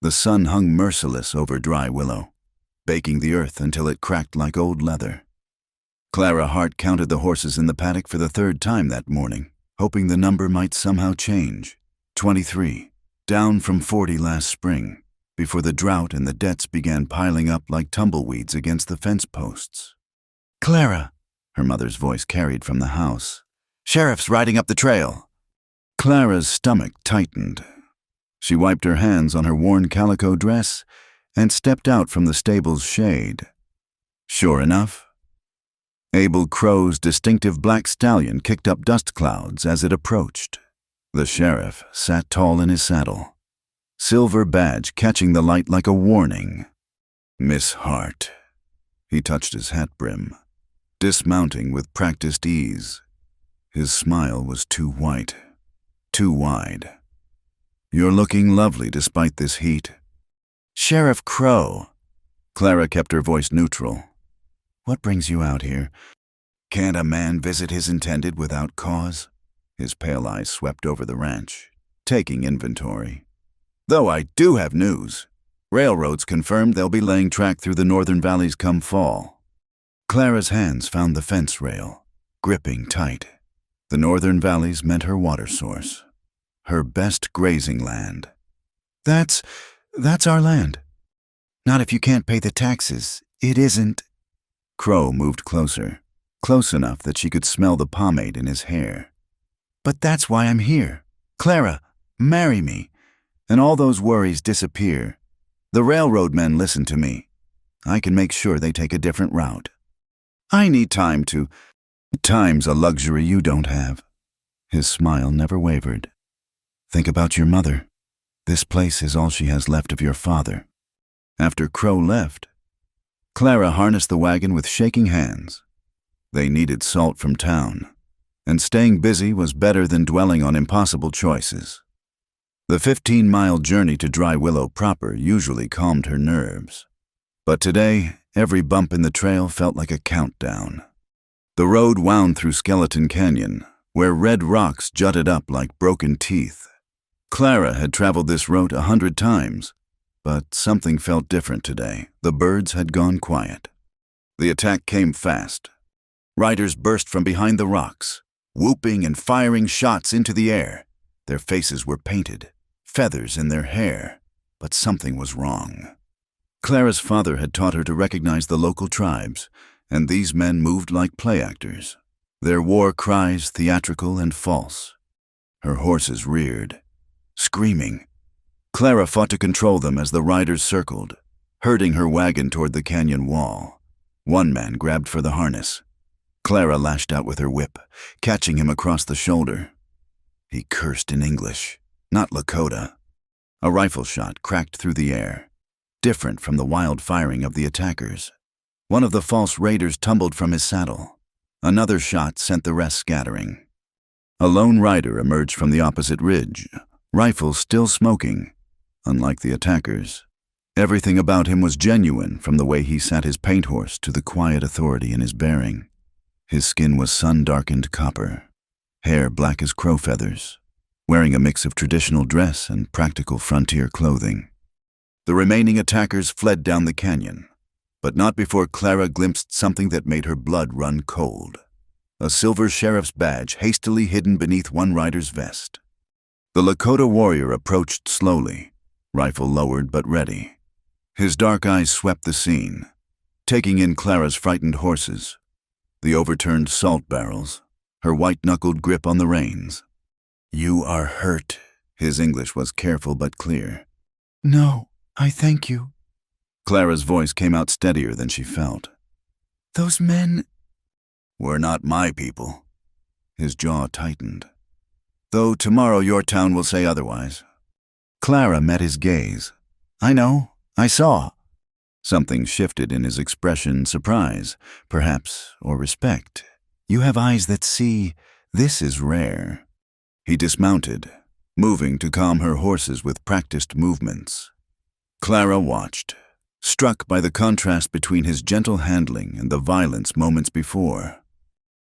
The sun hung merciless over Dry Willow, baking the earth until it cracked like old leather. Clara Hart counted the horses in the paddock for the third time that morning, hoping the number might somehow change. 23, down from 40 last spring, before the drought and the debts began piling up like tumbleweeds against the fence posts. "Clara," her mother's voice carried from the house. "Sheriff's riding up the trail." Clara's stomach tightened. She wiped her hands on her worn calico dress and stepped out from the stable's shade. Sure enough, Abel Crow's distinctive black stallion kicked up dust clouds as it approached. The sheriff sat tall in his saddle, silver badge catching the light like a warning. "Miss Hart." He touched his hat brim, dismounting with practiced ease. His smile was too white, too wide. "You're looking lovely despite this heat." "Sheriff Crow." Clara kept her voice neutral. "What brings you out here?" "Can't a man visit his intended without cause?" His pale eyes swept over the ranch, taking inventory. "Though I do have news. Railroads confirmed they'll be laying track through the northern valleys come fall." Clara's hands found the fence rail, gripping tight. The northern valleys meant her water source, her best grazing land. That's our land." "Not if you can't pay the taxes. It isn't." Crow moved closer, close enough that she could smell the pomade in his hair. "But that's why I'm here. Clara, marry me, and all those worries disappear. The railroad men listen to me. I can make sure they take a different route. I need time to—" "Time's a luxury you don't have." His smile never wavered. "Think about your mother. This place is all she has left of your father." After Crow left, Clara harnessed the wagon with shaking hands. They needed salt from town, and staying busy was better than dwelling on impossible choices. The 15-mile journey to Dry Willow proper usually calmed her nerves. But today, every bump in the trail felt like a countdown. The road wound through Skeleton Canyon, where red rocks jutted up like broken teeth. Clara had traveled this route 100 times, but something felt different today. The birds had gone quiet. The attack came fast. Riders burst from behind the rocks, whooping and firing shots into the air. Their faces were painted, feathers in their hair, but something was wrong. Clara's father had taught her to recognize the local tribes, and these men moved like play actors, their war cries theatrical and false. Her horses reared, screaming. Clara fought to control them as the riders circled, herding her wagon toward the canyon wall. One man grabbed for the harness. Clara lashed out with her whip, catching him across the shoulder. He cursed in English, not Lakota. A rifle shot cracked through the air, different from the wild firing of the attackers. One of the false raiders tumbled from his saddle. Another shot sent the rest scattering. A lone rider emerged from the opposite ridge, rifle still smoking. Unlike the attackers, everything about him was genuine, from the way he sat his paint horse to the quiet authority in his bearing. His skin was sun-darkened copper, hair black as crow feathers, wearing a mix of traditional dress and practical frontier clothing. The remaining attackers fled down the canyon, but not before Clara glimpsed something that made her blood run cold. A silver sheriff's badge hastily hidden beneath one rider's vest. The Lakota warrior approached slowly, rifle lowered but ready. His dark eyes swept the scene, taking in Clara's frightened horses, the overturned salt barrels, her white-knuckled grip on the reins. "You are hurt." His English was careful but clear. "No, I thank you." Clara's voice came out steadier than she felt. "Those men—" "Were not my people." His jaw tightened. "Though tomorrow your town will say otherwise." Clara met his gaze. "I know, I saw." Something shifted in his expression, surprise, perhaps, or respect. "You have eyes that see. This is rare." He dismounted, moving to calm her horses with practiced movements. Clara watched, struck by the contrast between his gentle handling and the violence moments before.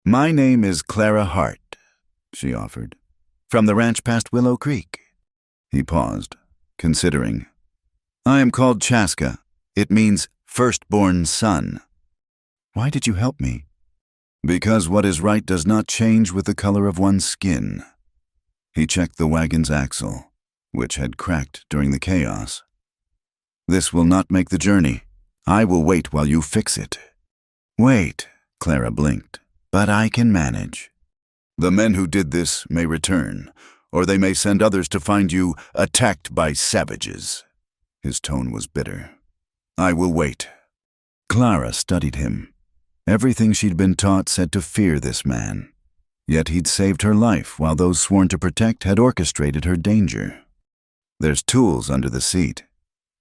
"My name is Clara Hart," she offered, "from the ranch past Willow Creek." He paused, considering. I am called Chaska. It means firstborn son. Why did you help me? Because what is right does not change with the color of one's skin. He checked the wagon's axle, which had cracked during the chaos. This will not make the journey. I will wait while you fix it. Wait, Clara blinked, but I can manage. The men who did this may return, or they may send others to find you attacked by savages. His tone was bitter. I will wait. Clara studied him. Everything she'd been taught said to fear this man. Yet he'd saved her life while those sworn to protect had orchestrated her danger. There's tools under the seat,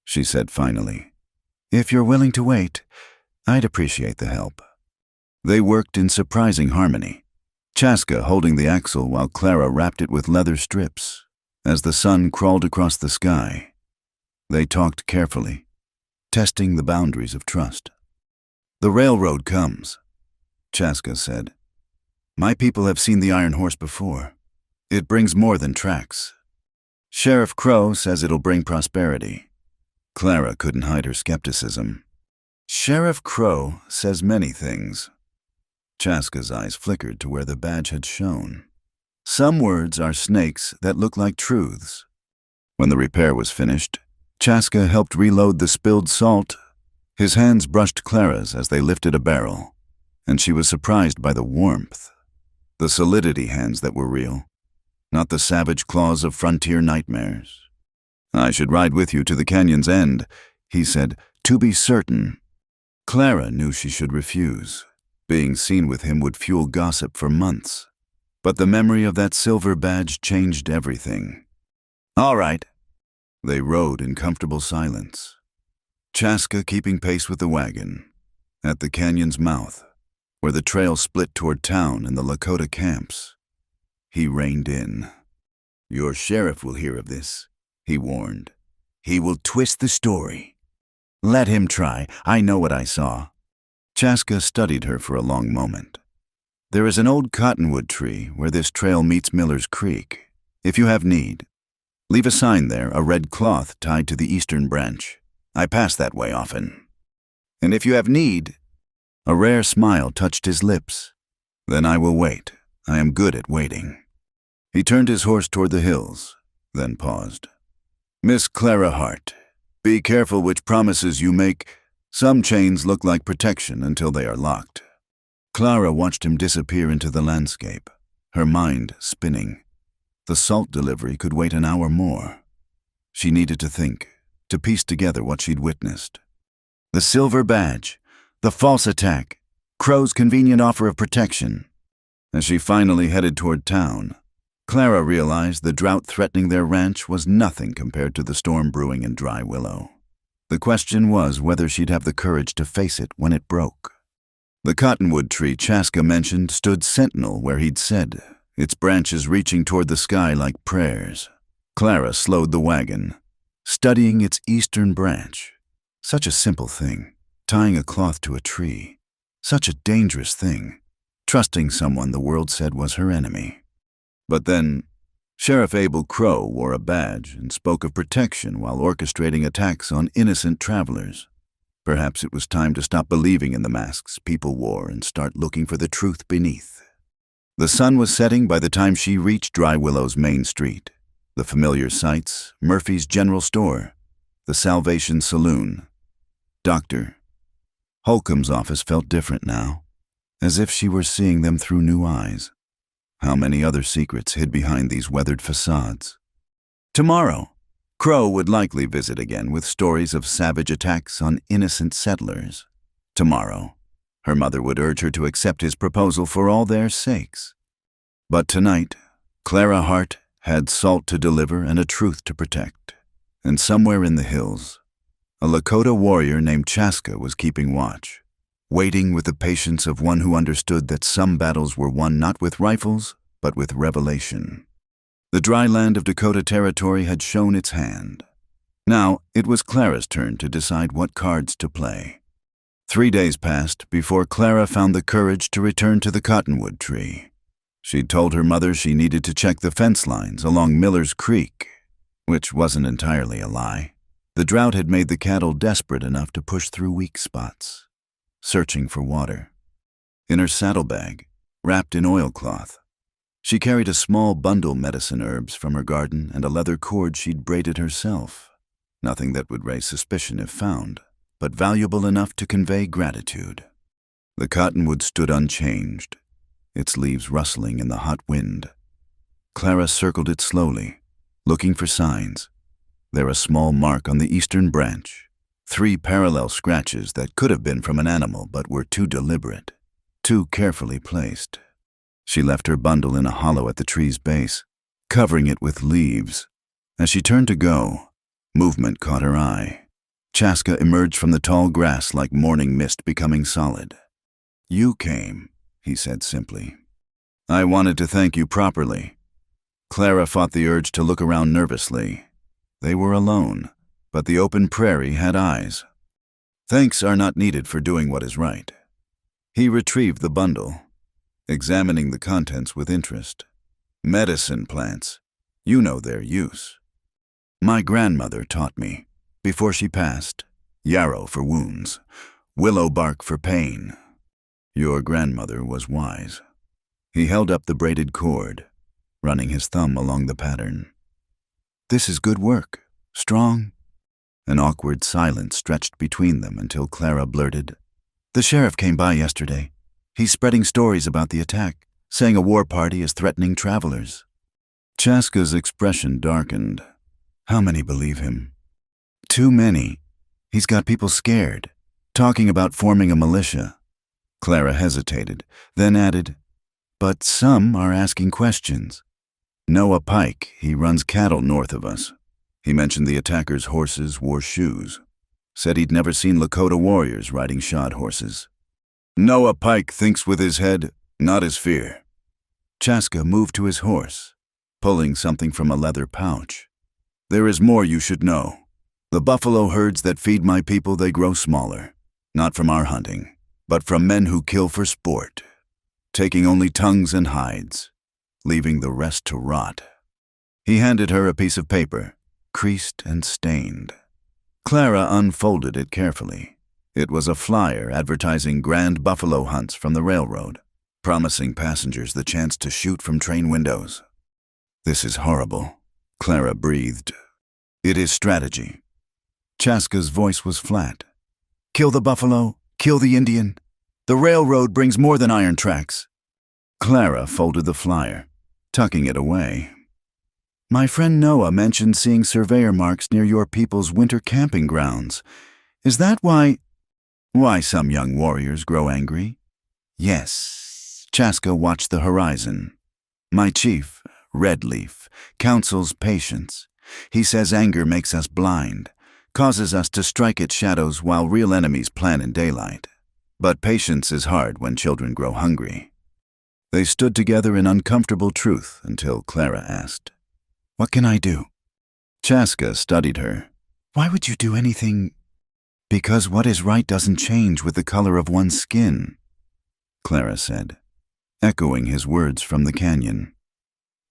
she said finally. If you're willing to wait, I'd appreciate the help. They worked in surprising harmony, Chaska holding the axle while Clara wrapped it with leather strips. As the sun crawled across the sky, they talked carefully, testing the boundaries of trust. The railroad comes, Chaska said. My people have seen the Iron Horse before. It brings more than tracks. Sheriff Crow says it'll bring prosperity. Clara couldn't hide her skepticism. Sheriff Crow says many things. Chaska's eyes flickered to where the badge had shone. Some words are snakes that look like truths. When the repair was finished, Chaska helped reload the spilled salt. His hands brushed Clara's as they lifted a barrel, and she was surprised by the warmth. The solidity hands that were real, not the savage claws of frontier nightmares. I should ride with you to the canyon's end, he said, to be certain. Clara knew she should refuse. Being seen with him would fuel gossip for months. But the memory of that silver badge changed everything. All right. They rode in comfortable silence, Chaska keeping pace with the wagon. At the canyon's mouth, where the trail split toward town and the Lakota camps, he reined in. Your sheriff will hear of this, he warned. He will twist the story. Let him try. I know what I saw. Chaska studied her for a long moment. There is an old cottonwood tree where this trail meets Miller's Creek. If you have need, leave a sign there, a red cloth tied to the eastern branch. I pass that way often. And if you have need, a rare smile touched his lips. Then I will wait. I am good at waiting. He turned his horse toward the hills, then paused. Miss Clara Hart, be careful which promises you make. Some chains look like protection until they are locked. Clara watched him disappear into the landscape, her mind spinning. The salt delivery could wait an hour more. She needed to think, to piece together what she'd witnessed. The silver badge, the false attack, Crow's convenient offer of protection. As she finally headed toward town, Clara realized the drought threatening their ranch was nothing compared to the storm brewing in Dry Willow. The question was whether she'd have the courage to face it when it broke. The cottonwood tree Chaska mentioned stood sentinel where he'd said, its branches reaching toward the sky like prayers. Clara slowed the wagon, studying its eastern branch. Such a simple thing, tying a cloth to a tree. Such a dangerous thing, trusting someone the world said was her enemy. But then, Sheriff Abel Crow wore a badge and spoke of protection while orchestrating attacks on innocent travelers. Perhaps it was time to stop believing in the masks people wore and start looking for the truth beneath. The sun was setting by the time she reached Dry Willow's main street. The familiar sights, Murphy's General Store, the Salvation Saloon. Dr. Holcomb's office felt different now, as if she were seeing them through new eyes. How many other secrets hid behind these weathered facades? Tomorrow, Crow would likely visit again with stories of savage attacks on innocent settlers. Tomorrow, her mother would urge her to accept his proposal for all their sakes. But tonight, Clara Hart had salt to deliver and a truth to protect. And somewhere in the hills, a Lakota warrior named Chaska was keeping watch, waiting with the patience of one who understood that some battles were won not with rifles, but with revelation. The dry land of Dakota Territory had shown its hand. Now it was Clara's turn to decide what cards to play. 3 days passed before Clara found the courage to return to the cottonwood tree. She'd told her mother she needed to check the fence lines along Miller's Creek, which wasn't entirely a lie. The drought had made the cattle desperate enough to push through weak spots, searching for water. In her saddlebag, wrapped in oilcloth, she carried a small bundle medicine herbs from her garden and a leather cord she'd braided herself. Nothing that would raise suspicion if found, but valuable enough to convey gratitude. The cottonwood stood unchanged, its leaves rustling in the hot wind. Clara circled it slowly, looking for signs. There a small mark on the eastern branch, 3 parallel scratches that could have been from an animal but were too deliberate, too carefully placed. She left her bundle in a hollow at the tree's base, covering it with leaves. As she turned to go, movement caught her eye. Chaska emerged from the tall grass like morning mist becoming solid. "You came," he said simply. "I wanted to thank you properly." Clara fought the urge to look around nervously. They were alone, but the open prairie had eyes. "Thanks are not needed for doing what is right." He retrieved the bundle, examining the contents with interest. "Medicine plants. You know their use. My grandmother taught me, before she passed. Yarrow for wounds, willow bark for pain. Your grandmother was wise." He held up the braided cord, running his thumb along the pattern. "This is good work. Strong." An awkward silence stretched between them until Clara blurted, "The sheriff came by yesterday. He's spreading stories about the attack, saying a war party is threatening travelers." Chaska's expression darkened. How many believe him? Too many. He's got people scared, talking about forming a militia. Clara hesitated, then added, "But some are asking questions. Noah Pike, he runs cattle north of us. He mentioned the attackers' horses wore shoes. Said he'd never seen Lakota warriors riding shod horses." "Noah Pike thinks with his head, not his fear." Chaska moved to his horse, pulling something from a leather pouch. "There is more you should know. The buffalo herds that feed my people, they grow smaller. Not from our hunting, but from men who kill for sport, taking only tongues and hides, leaving the rest to rot." He handed her a piece of paper, creased and stained. Clara unfolded it carefully. It was a flyer advertising grand buffalo hunts from the railroad, promising passengers the chance to shoot from train windows. "This is horrible," Clara breathed. "It is strategy." Chaska's voice was flat. "Kill the buffalo, kill the Indian. The railroad brings more than iron tracks." Clara folded the flyer, tucking it away. "My friend Noah mentioned seeing surveyor marks near your people's winter camping grounds. Is that why some young warriors grow angry?" "Yes." Chaska watched the horizon. "My chief, Redleaf, counsels patience. He says anger makes us blind, causes us to strike at shadows while real enemies plan in daylight. But patience is hard when children grow hungry." They stood together in uncomfortable truth until Clara asked, "What can I do?" Chaska studied her. "Why would you do anything?" "Because what is right doesn't change with the color of one's skin," Clara said, echoing his words from the canyon.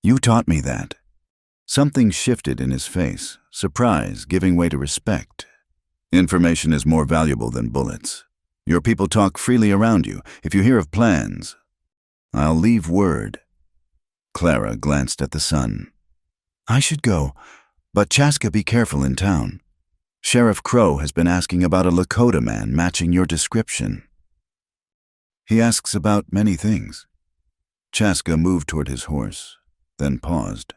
"You taught me that." Something shifted in his face, surprise giving way to respect. "Information is more valuable than bullets. Your people talk freely around you. If you hear of plans, I'll leave word." Clara glanced at the sun. "I should go, but Chaska, be careful in town. Sheriff Crow has been asking about a Lakota man matching your description." "He asks about many things." Chaska moved toward his horse, then paused.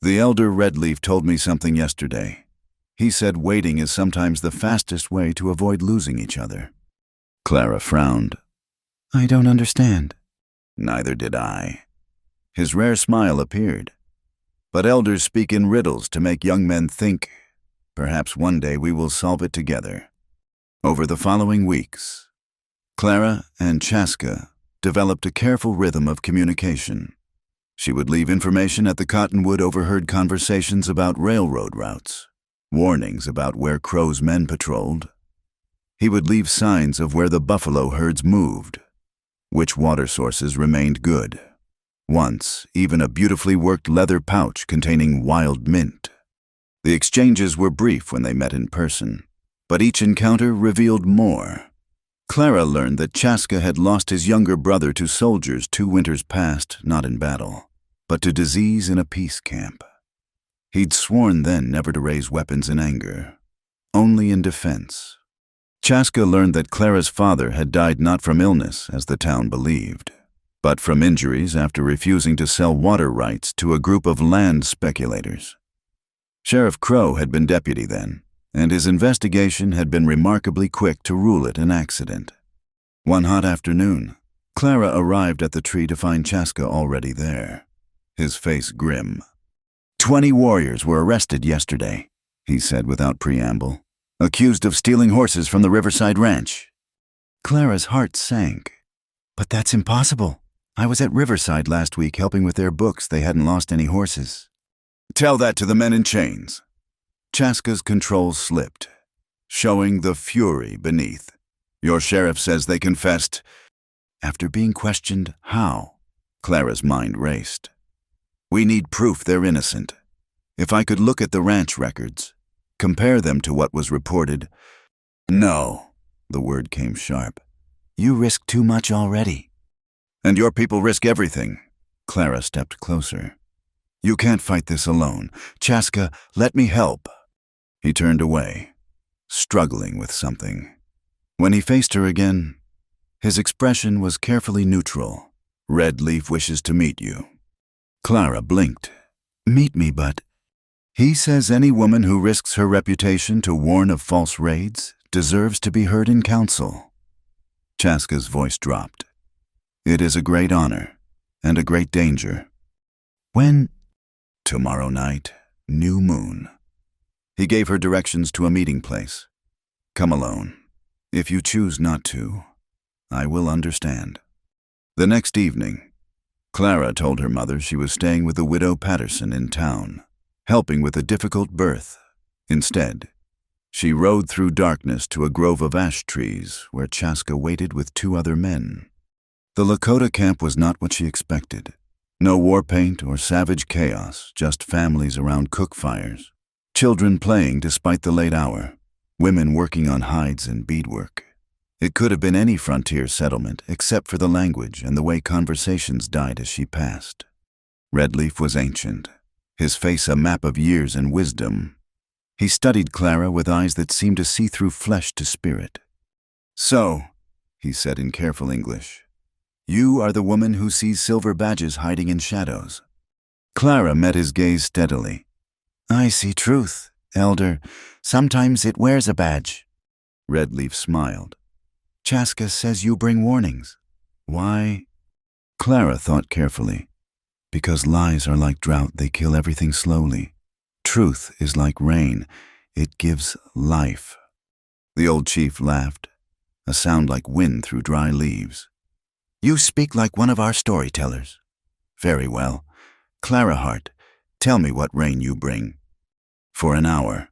"The elder Redleaf told me something yesterday. He said waiting is sometimes the fastest way to avoid losing each other." Clara frowned. "I don't understand." "Neither did I." His rare smile appeared. "But elders speak in riddles to make young men think. Perhaps one day we will solve it together." Over the following weeks, Clara and Chaska developed a careful rhythm of communication. She would leave information at the cottonwood overheard conversations about railroad routes, warnings about where Crow's men patrolled. He would leave signs of where the buffalo herds moved, which water sources remained good. Once, even a beautifully worked leather pouch containing wild mint. The exchanges were brief when they met in person, but each encounter revealed more. Clara learned that Chaska had lost his younger brother to soldiers 2 winters past, not in battle, but to disease in a peace camp. He'd sworn then never to raise weapons in anger, only in defense. Chaska learned that Clara's father had died not from illness, as the town believed, but from injuries after refusing to sell water rights to a group of land speculators. Sheriff Crow had been deputy then, and his investigation had been remarkably quick to rule it an accident. One hot afternoon, Clara arrived at the tree to find Chaska already there, his face grim. 20 warriors were arrested yesterday, he said without preamble, accused of stealing horses from the Riverside Ranch. Clara's heart sank. But that's impossible. I was at Riverside last week helping with their books. They hadn't lost any horses. Tell that to the men in chains. Chaska's control slipped, showing the fury beneath. Your sheriff says they confessed. After being questioned, how? Clara's mind raced. We need proof they're innocent. If I could look at the ranch records, compare them to what was reported. No, the word came sharp. You risk too much already. And your people risk everything. Clara stepped closer. You can't fight this alone. Chaska, let me help. He turned away, struggling with something. When he faced her again, his expression was carefully neutral. Red Leaf wishes to meet you. Clara blinked. Meet me, but... He says any woman who risks her reputation to warn of false raids deserves to be heard in council. Chaska's voice dropped. It is a great honor and a great danger. When? Tomorrow night, new moon. He gave her directions to a meeting place. Come alone. If you choose not to, I will understand. The next evening, Clara told her mother she was staying with the widow Patterson in town, helping with a difficult birth. Instead, she rode through darkness to a grove of ash trees where Chaska waited with 2 other men. The Lakota camp was not what she expected. No war paint or savage chaos, just families around cook fires. Children playing despite the late hour, women working on hides and beadwork. It could have been any frontier settlement except for the language and the way conversations died as she passed. Redleaf was ancient, his face a map of years and wisdom. He studied Clara with eyes that seemed to see through flesh to spirit. So, he said in careful English, you are the woman who sees silver badges hiding in shadows. Clara met his gaze steadily. I see truth, Elder. Sometimes it wears a badge. Redleaf smiled. Chaska says you bring warnings. Why? Clara thought carefully. Because lies are like drought, they kill everything slowly. Truth is like rain. It gives life. The old chief laughed, a sound like wind through dry leaves. You speak like one of our storytellers. Very well. Clara Hart, tell me what rain you bring. For an hour,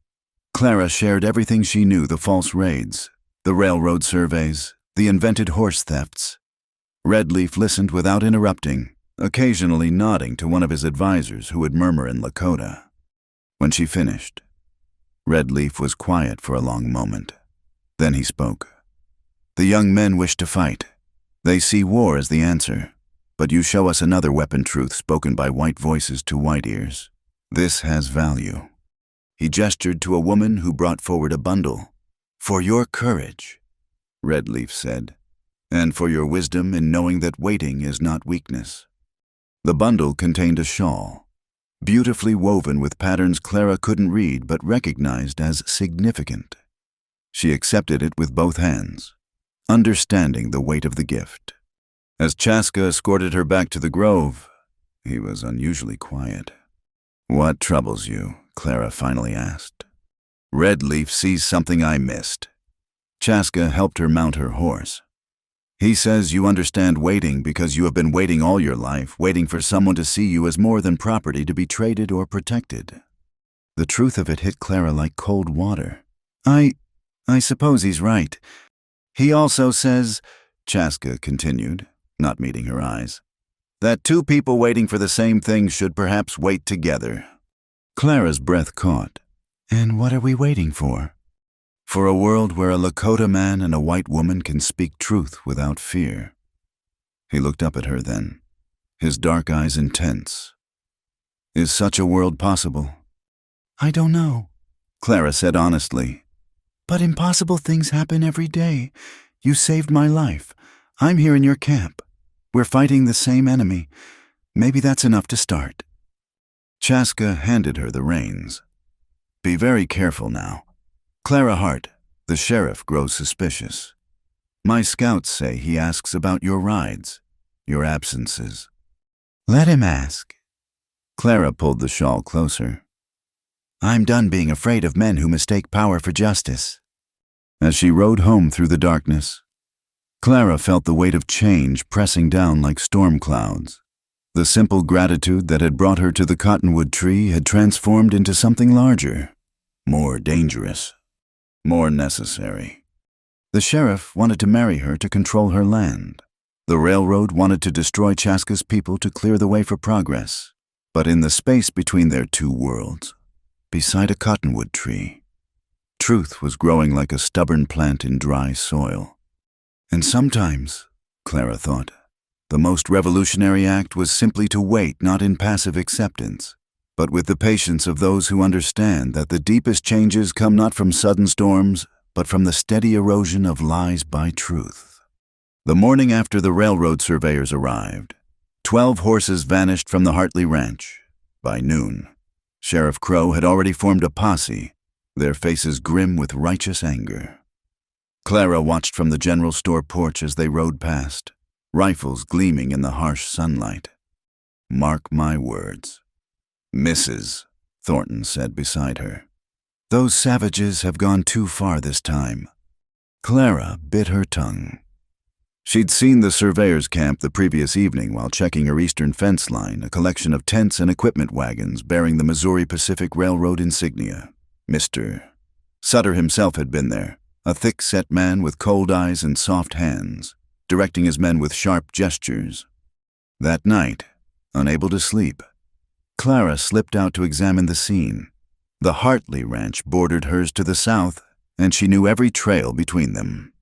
Clara shared everything she knew, the false raids, the railroad surveys, the invented horse thefts. Redleaf listened without interrupting, occasionally nodding to one of his advisors who would murmur in Lakota. When she finished, Redleaf was quiet for a long moment. Then he spoke. The young men wish to fight. They see war as the answer, but you show us another weapon truth spoken by white voices to white ears. This has value. He gestured to a woman who brought forward a bundle. For your courage, Redleaf said, and for your wisdom in knowing that waiting is not weakness. The bundle contained a shawl, beautifully woven with patterns Clara couldn't read but recognized as significant. She accepted it with both hands, understanding the weight of the gift. As Chaska escorted her back to the grove, he was unusually quiet. What troubles you? Clara finally asked. Redleaf sees something I missed. Chaska helped her mount her horse. He says you understand waiting because you have been waiting all your life, waiting for someone to see you as more than property to be traded or protected. The truth of it hit Clara like cold water. I suppose he's right. He also says, Chaska continued, not meeting her eyes, that 2 people waiting for the same thing should perhaps wait together. Clara's breath caught. And what are we waiting for? For a world where a Lakota man and a white woman can speak truth without fear. He looked up at her then, his dark eyes intense. Is such a world possible? I don't know, Clara said honestly. But impossible things happen every day. You saved my life. I'm here in your camp. We're fighting the same enemy. Maybe that's enough to start. Chaska handed her the reins. Be very careful now. Clara Hart, the sheriff, grows suspicious. My scouts say he asks about your rides, your absences. Let him ask. Clara pulled the shawl closer. I'm done being afraid of men who mistake power for justice. As she rode home through the darkness, Clara felt the weight of change pressing down like storm clouds. The simple gratitude that had brought her to the cottonwood tree had transformed into something larger, more dangerous, more necessary. The sheriff wanted to marry her to control her land. The railroad wanted to destroy Chaska's people to clear the way for progress. But in the space between their two worlds, beside a cottonwood tree, truth was growing like a stubborn plant in dry soil. And sometimes, Clara thought, the most revolutionary act was simply to wait, not in passive acceptance, but with the patience of those who understand that the deepest changes come not from sudden storms, but from the steady erosion of lies by truth. The morning after the railroad surveyors arrived, 12 horses vanished from the Hartley Ranch. By noon, Sheriff Crow had already formed a posse, their faces grim with righteous anger. Clara watched from the general store porch as they rode past, rifles gleaming in the harsh sunlight. Mark my words. Mrs., Thornton said beside her. Those savages have gone too far this time. Clara bit her tongue. She'd seen the surveyor's camp the previous evening while checking her eastern fence line, a collection of tents and equipment wagons bearing the Missouri Pacific Railroad insignia. Mr. Sutter himself had been there, a thick-set man with cold eyes and soft hands, directing his men with sharp gestures. That night, unable to sleep, Clara slipped out to examine the scene. The Hartley Ranch bordered hers to the south, and she knew every trail between them.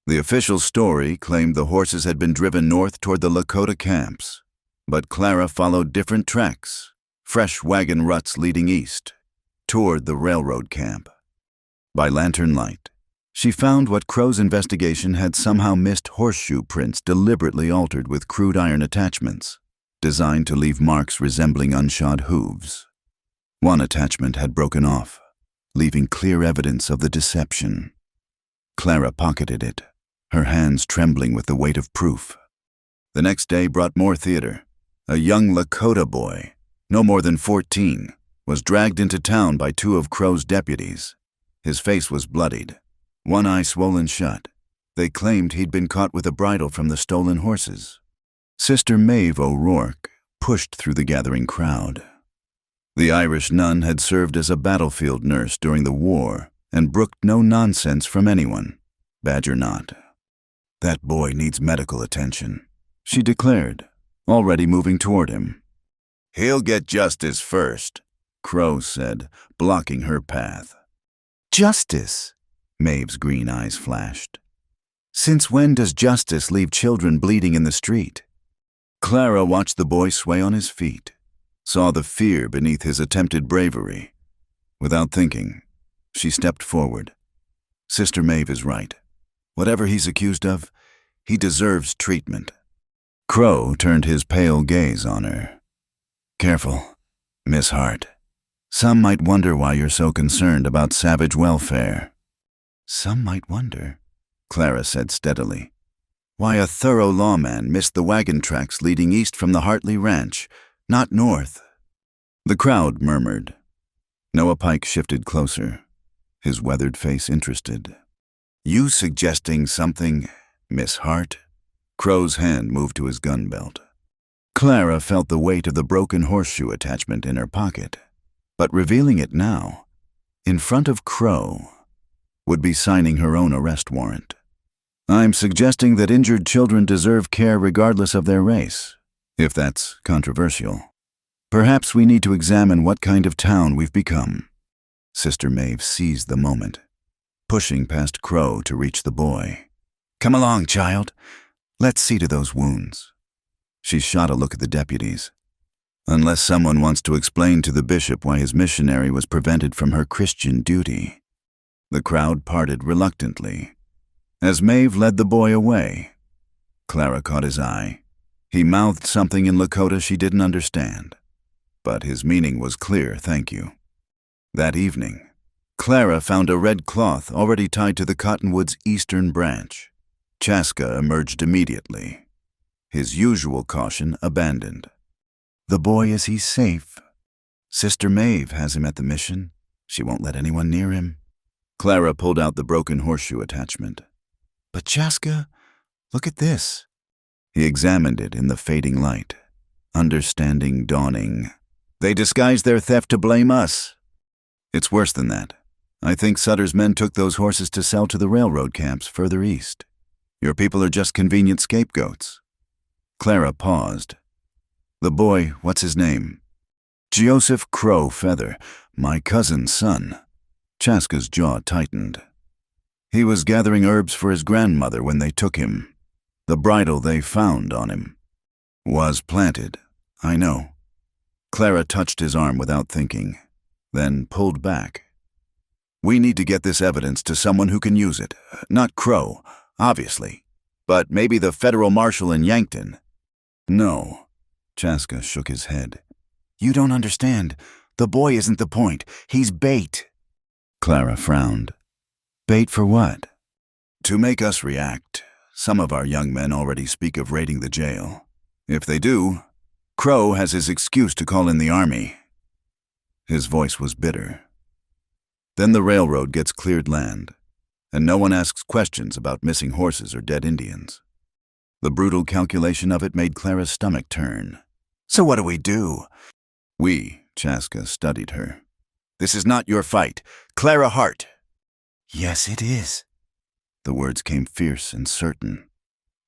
The official story claimed the horses had been driven north toward the Lakota camps, but Clara followed different tracks, fresh wagon ruts leading east, toward the railroad camp. By lantern light, she found what Crow's investigation had somehow missed horseshoe prints deliberately altered with crude iron attachments, designed to leave marks resembling unshod hooves. One attachment had broken off, leaving clear evidence of the deception. Clara pocketed it, her hands trembling with the weight of proof. The next day brought more theater. A young Lakota boy, no more than 14, was dragged into town by 2 of Crow's deputies. His face was bloodied, one eye swollen shut. They claimed he'd been caught with a bridle from the stolen horses. Sister Maeve O'Rourke pushed through the gathering crowd. The Irish nun had served as a battlefield nurse during the war and brooked no nonsense from anyone, badge or not. That boy needs medical attention, she declared, already moving toward him. He'll get justice first, Crow said, blocking her path. Justice? Maeve's green eyes flashed. Since when does justice leave children bleeding in the street? Clara watched the boy sway on his feet, saw the fear beneath his attempted bravery. Without thinking, she stepped forward. Sister Maeve is right. Whatever he's accused of, he deserves treatment. Crow turned his pale gaze on her. Careful, Miss Hart. Some might wonder why you're so concerned about savage welfare. Some might wonder, Clara said steadily, why a thorough lawman missed the wagon tracks leading east from the Hartley Ranch, not north. The crowd murmured. Noah Pike shifted closer, his weathered face interested. You suggesting something, Miss Hart? Crow's hand moved to his gun belt. Clara felt the weight of the broken horseshoe attachment in her pocket, but revealing it now, in front of Crow, would be signing her own arrest warrant. I'm suggesting that injured children deserve care regardless of their race, if that's controversial. Perhaps we need to examine what kind of town we've become. Sister Maeve seized the moment, pushing past Crow to reach the boy. "Come along, child. Let's see to those wounds." She shot a look at the deputies. Unless someone wants to explain to the bishop why his missionary was prevented from her Christian duty. The crowd parted reluctantly. As Maeve led the boy away, Clara caught his eye. He mouthed something in Lakota she didn't understand, but his meaning was clear, thank you. That evening, Clara found a red cloth already tied to the cottonwood's eastern branch. Chaska emerged immediately, his usual caution abandoned. "The boy, is he safe? Sister Maeve has him at the mission. She won't let anyone near him." Clara pulled out the broken horseshoe attachment. "But Chaska, look at this." He examined it in the fading light, understanding dawning. "They disguised their theft to blame us." "It's worse than that. I think Sutter's men took those horses to sell to the railroad camps further east. Your people are just convenient scapegoats." Clara paused. "The boy, what's his name?" "Joseph Crow Feather, my cousin's son." Chaska's jaw tightened. "He was gathering herbs for his grandmother when they took him. The bridle they found on him was planted, I know." Clara touched his arm without thinking, then pulled back. "We need to get this evidence to someone who can use it. Not Crow, obviously, but maybe the federal marshal in Yankton." "No." Chaska shook his head. "You don't understand. The boy isn't the point. He's bait." Clara frowned. "Bait for what?" "To make us react. Some of our young men already speak of raiding the jail. If they do, Crow has his excuse to call in the army." His voice was bitter. "Then the railroad gets cleared land, and no one asks questions about missing horses or dead Indians." The brutal calculation of it made Clara's stomach turn. "So what do we do?" "We," Chaska studied her. "This is not your fight. Clara Hart." "Yes, it is." The words came fierce and certain.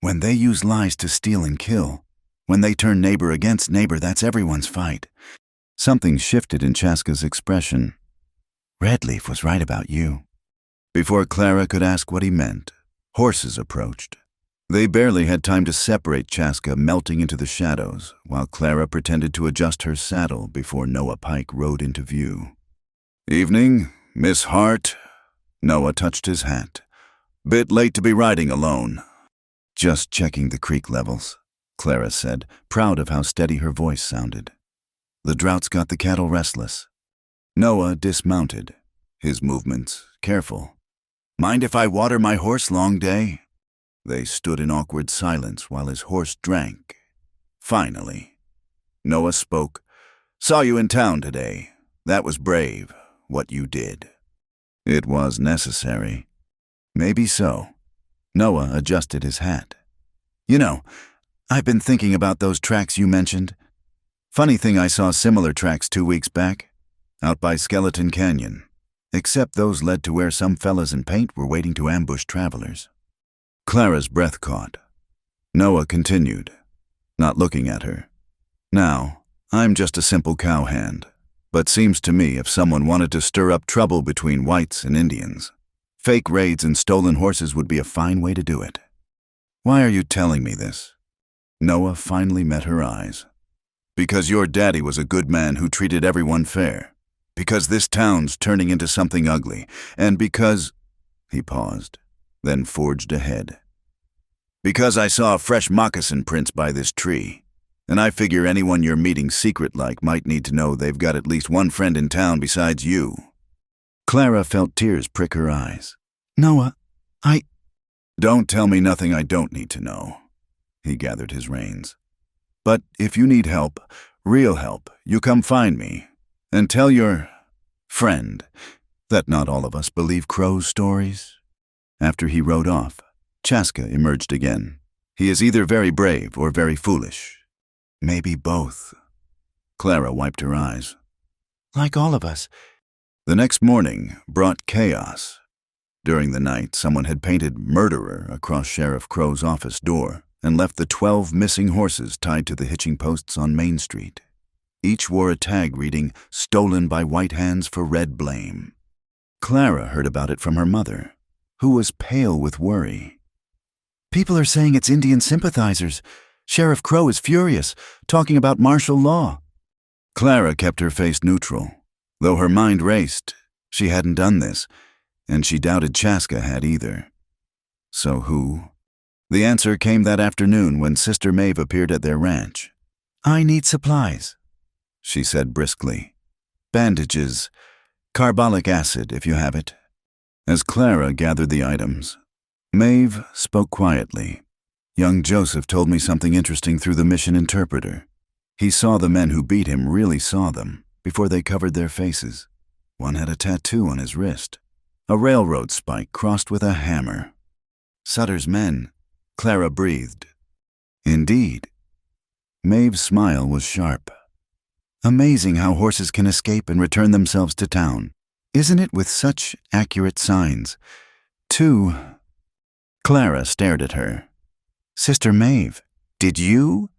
"When they use lies to steal and kill, when they turn neighbor against neighbor, that's everyone's fight." Something shifted in Chaska's expression. "Redleaf was right about you." Before Clara could ask what he meant, horses approached. They barely had time to separate Chaska, melting into the shadows, while Clara pretended to adjust her saddle before Noah Pike rode into view. "Evening, Miss Hart." Noah touched his hat. "Bit late to be riding alone." "Just checking the creek levels," Clara said, proud of how steady her voice sounded. "The drought's got the cattle restless." Noah dismounted, his movements careful. "Mind if I water my horse, long day?" They stood in awkward silence while his horse drank. Finally, Noah spoke. "Saw you in town today. That was brave, what you did." "It was necessary." "Maybe so." Noah adjusted his hat. "You know, I've been thinking about those tracks you mentioned. Funny thing, I saw similar tracks 2 weeks back, out by Skeleton Canyon, except those led to where some fellas in paint were waiting to ambush travelers." Clara's breath caught. Noah continued, not looking at her. "Now, I'm just a simple cowhand, but seems to me if someone wanted to stir up trouble between whites and Indians, fake raids and stolen horses would be a fine way to do it." "Why are you telling me this?" Noah finally met her eyes. "Because your daddy was a good man who treated everyone fair. Because this town's turning into something ugly. And because—" He paused, then forged ahead. "Because I saw fresh moccasin prints by this tree, and I figure anyone you're meeting secret-like might need to know they've got at least one friend in town besides you." Clara felt tears prick her eyes. "Noah, Don't tell me nothing I don't need to know." He gathered his reins. "But if you need help, real help, you come find me, and tell your friend that not all of us believe Crow's stories." After he rode off, Chaska emerged again. "He is either very brave or very foolish. Maybe both." Clara wiped her eyes. "Like all of us." The next morning brought chaos. During the night, someone had painted "Murderer" across Sheriff Crow's office door and left the 12 missing horses tied to the hitching posts on Main Street. Each wore a tag reading, "Stolen by white hands for red blame." Clara heard about it from her mother, who was pale with worry. People are saying it's Indian sympathizers. Sheriff Crow is furious, talking about martial law. Clara kept her face neutral. Though her mind raced, she hadn't done this, and she doubted Chaska had either. So who? The answer came that afternoon when Sister Maeve appeared at their ranch. I need supplies, she said briskly. Bandages, carbolic acid if you have it. As Clara gathered the items, Maeve spoke quietly. Young Joseph told me something interesting through the mission interpreter. He saw the men who beat him really saw them before they covered their faces. One had a tattoo on his wrist, a railroad spike crossed with a hammer. Sutter's men, Clara breathed. Indeed. Maeve's smile was sharp. Amazing how horses can escape and return themselves to town, isn't it, with such accurate signs? Clara stared at her. Sister Maeve, did you?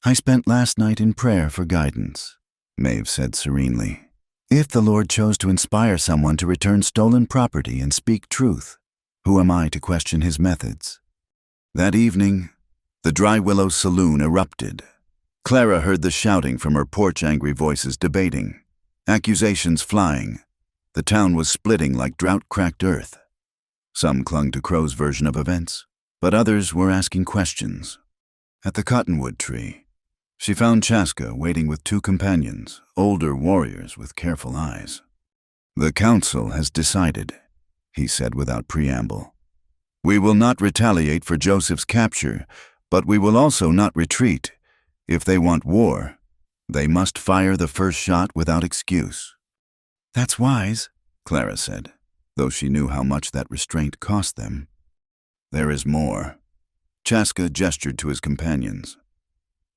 I spent last night in prayer for guidance, Maeve said serenely. If the Lord chose to inspire someone to return stolen property and speak truth, who am I to question his methods? That evening, the Dry Willow saloon erupted. Clara heard the shouting from her porch, angry voices debating, accusations flying. The town was splitting like drought-cracked earth. Some clung to Crow's version of events, but others were asking questions. At the cottonwood tree, she found Chaska waiting with 2 companions, older warriors with careful eyes. The council has decided, he said without preamble. We will not retaliate for Joseph's capture, but we will also not retreat. If they want war, they must fire the first shot without excuse. That's wise, Clara said, though she knew how much that restraint cost them. There is more. Chaska gestured to his companions.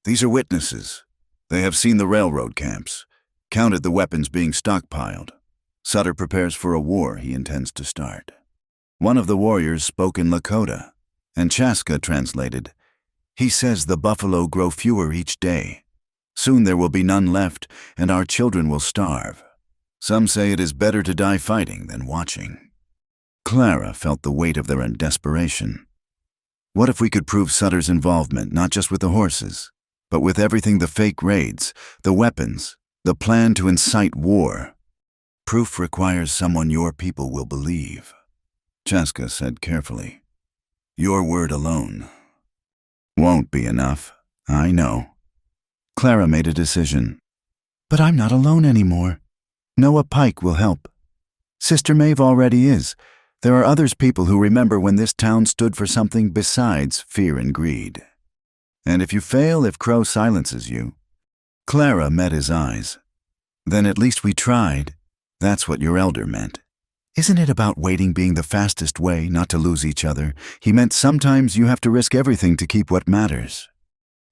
These are witnesses. They have seen the railroad camps, counted the weapons being stockpiled. Sutter prepares for a war he intends to start. One of the warriors spoke in Lakota, and Chaska translated, He says the buffalo grow fewer each day. Soon there will be none left, and our children will starve. Some say it is better to die fighting than watching. Clara felt the weight of their desperation. What if we could prove Sutter's involvement, not just with the horses, but with everything, the fake raids, the weapons, the plan to incite war? Proof requires someone your people will believe, Chaska said carefully. Your word alone won't be enough, I know. Clara made a decision. But I'm not alone anymore. Noah Pike will help. Sister Maeve already is. There are others people who remember when this town stood for something besides fear and greed. And if you fail, if Crow silences you? Clara met his eyes. Then at least we tried. That's what your elder meant. Isn't it about waiting being the fastest way not to lose each other? He meant sometimes you have to risk everything to keep what matters.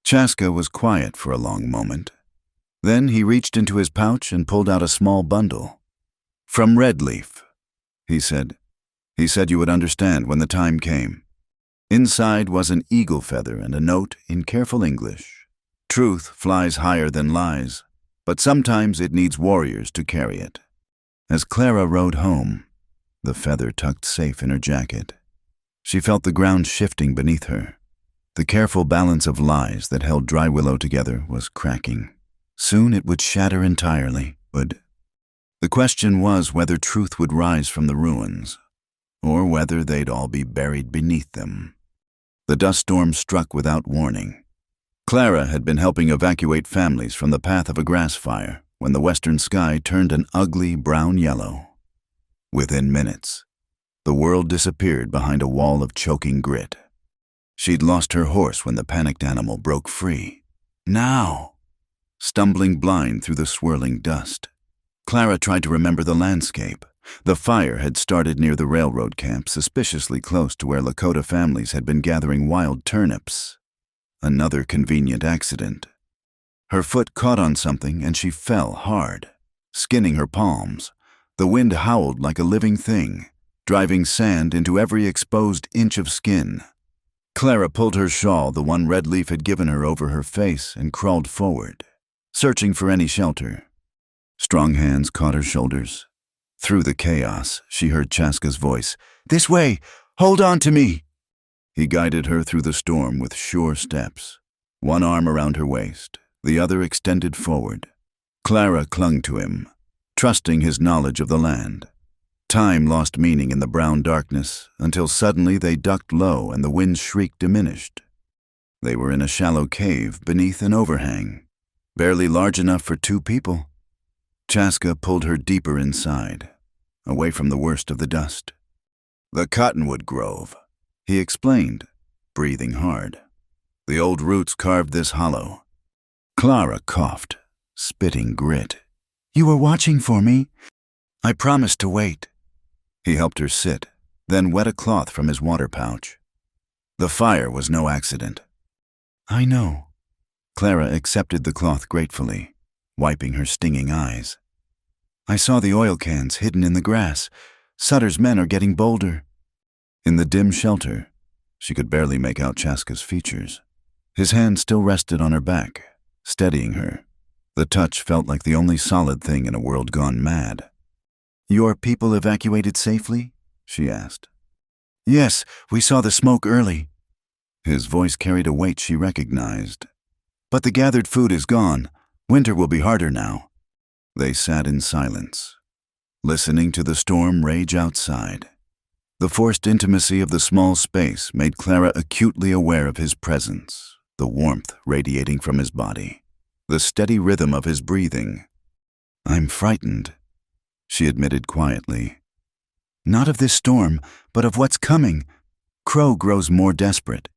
Chaska was quiet for a long moment. Then he reached into his pouch and pulled out a small bundle. From Redleaf, he said. He said you would understand when the time came. Inside was an eagle feather and a note in careful English. Truth flies higher than lies, but sometimes it needs warriors to carry it. As Clara rode home, the feather tucked safe in her jacket, she felt the ground shifting beneath her. The careful balance of lies that held Dry Willow together was cracking. Soon it would shatter entirely, would. The question was whether truth would rise from the ruins, or whether they'd all be buried beneath them. The dust storm struck without warning. Clara had been helping evacuate families from the path of a grass fire when the western sky turned an ugly brown-yellow. Within minutes, the world disappeared behind a wall of choking grit. She'd lost her horse when the panicked animal broke free. Now! Stumbling blind through the swirling dust, Clara tried to remember the landscape. The fire had started near the railroad camp, suspiciously close to where Lakota families had been gathering wild turnips. Another convenient accident. Her foot caught on something and she fell hard, skinning her palms. The wind howled like a living thing, driving sand into every exposed inch of skin. Clara pulled her shawl, the one Redleaf had given her, over her face and crawled forward, searching for any shelter. Strong hands caught her shoulders. Through the chaos, she heard Chaska's voice. "This way! Hold on to me!" He guided her through the storm with sure steps, one arm around her waist, the other extended forward. Clara clung to him, trusting his knowledge of the land. Time lost meaning in the brown darkness until suddenly they ducked low and the wind's shriek diminished. They were in a shallow cave beneath an overhang, barely large enough for 2 people. Chaska pulled her deeper inside, away from the worst of the dust. "The cottonwood grove," he explained, breathing hard. "The old roots carved this hollow." Clara coughed, spitting grit. "You were watching for me?" "I promised to wait." He helped her sit, then wet a cloth from his water pouch. "The fire was no accident." "I know." Clara accepted the cloth gratefully, wiping her stinging eyes. "I saw the oil cans hidden in the grass. Sutter's men are getting bolder." In the dim shelter, she could barely make out Chaska's features. His hand still rested on her back, steadying her. The touch felt like the only solid thing in a world gone mad. "Your people evacuated safely?" she asked. "Yes, we saw the smoke early." His voice carried a weight she recognized. "But the gathered food is gone. Winter will be harder now." They sat in silence, listening to the storm rage outside. The forced intimacy of the small space made Clara acutely aware of his presence, the warmth radiating from his body, the steady rhythm of his breathing. "I'm frightened," she admitted quietly. "Not of this storm, but of what's coming. Crow grows more desperate.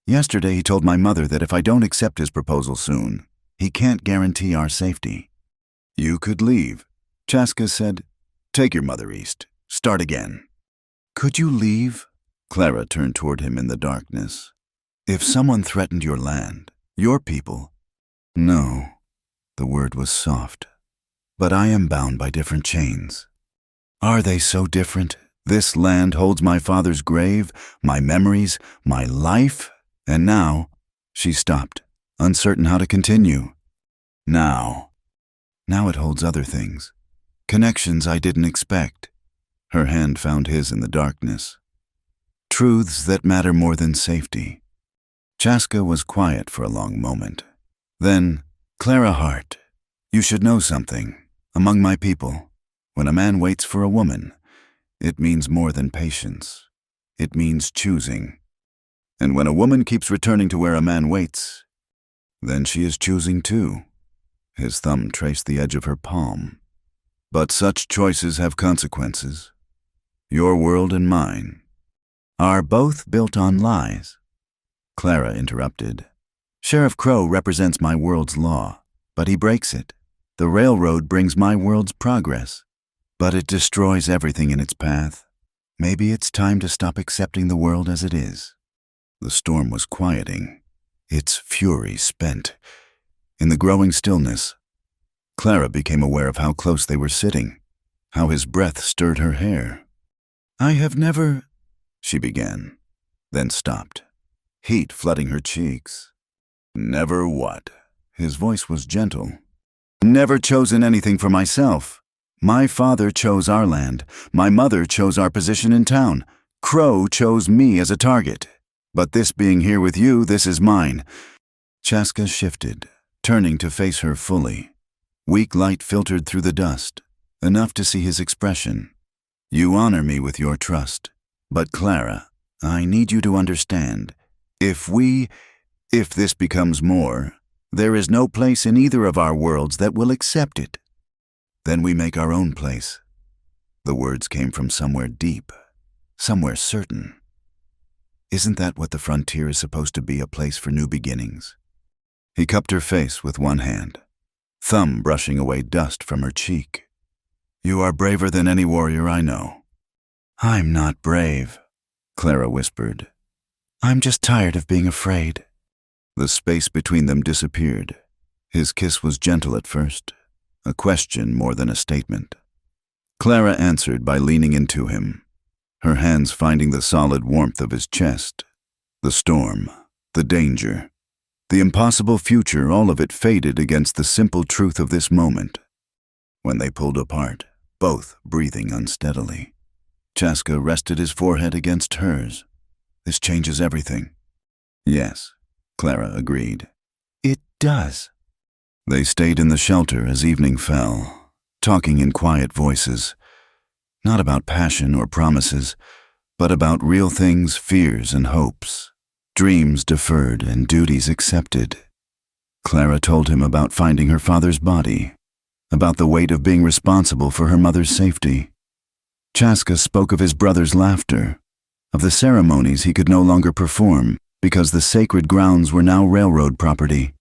Yesterday he told my mother that if I don't accept his proposal soon, he can't guarantee our safety." "You could leave," Chaska said. "Take your mother east. Start again." "Could you leave?" Clara turned toward him in the darkness. "If someone threatened your land, your people?" "No." The word was soft. "But I am bound by different chains." "Are they so different? This land holds my father's grave, my memories, my life, and now—" She stopped, uncertain how to continue. "Now it holds other things. Connections I didn't expect." Her hand found his in the darkness. "Truths that matter more than safety." Chaska was quiet for a long moment. Then, "Clara Hart, you should know something. Among my people, when a man waits for a woman, it means more than patience. It means choosing. And when a woman keeps returning to where a man waits, then she is choosing too." His thumb traced the edge of her palm. "But such choices have consequences. Your world and mine are both built on lies." Clara interrupted. "Sheriff Crow represents my world's law, but he breaks it. The railroad brings my world's progress, but it destroys everything in its path. Maybe it's time to stop accepting the world as it is." The storm was quieting, its fury spent. In the growing stillness, Clara became aware of how close they were sitting, how his breath stirred her hair. "I have never—" she began, then stopped, heat flooding her cheeks. "Never what?" His voice was gentle. "Never chosen anything for myself. My father chose our land. My mother chose our position in town. Crow chose me as a target. But this being here with you, this is mine." Chaska shifted, turning to face her fully. Weak light filtered through the dust, enough to see his expression. "You honor me with your trust. But Clara, I need you to understand. If this becomes more, there is no place in either of our worlds that will accept it. Then we make our own place." The words came from somewhere deep, somewhere certain. Isn't that what the frontier is supposed to be, a place for new beginnings? He cupped her face with one hand, thumb brushing away dust from her cheek. "You are braver than any warrior I know." "I'm not brave," Clara whispered. "I'm just tired of being afraid." The space between them disappeared. His kiss was gentle at first, a question more than a statement. Clara answered by leaning into him, her hands finding the solid warmth of his chest. The storm, the danger, the impossible future, all of it faded against the simple truth of this moment. When they pulled apart, both breathing unsteadily. Chaska rested his forehead against hers. This changes everything. Yes, Clara agreed. It does. They stayed in the shelter as evening fell, talking in quiet voices, not about passion or promises, but about real things, fears and hopes, dreams deferred and duties accepted. Clara told him about finding her father's body, about the weight of being responsible for her mother's safety. Chaska spoke of his brother's laughter, of the ceremonies he could no longer perform because the sacred grounds were now railroad property.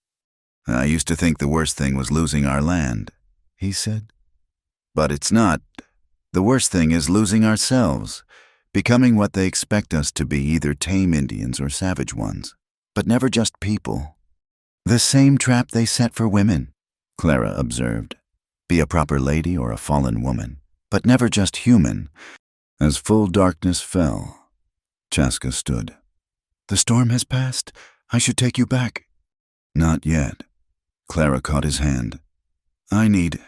I used to think the worst thing was losing our land, he said. But it's not. The worst thing is losing ourselves, becoming what they expect us to be, either tame Indians or savage ones, but never just people. The same trap they set for women, Clara observed. Be a proper lady or a fallen woman, but never just human. As full darkness fell, Chaska stood. The storm has passed. I should take you back. Not yet. Clara caught his hand. I need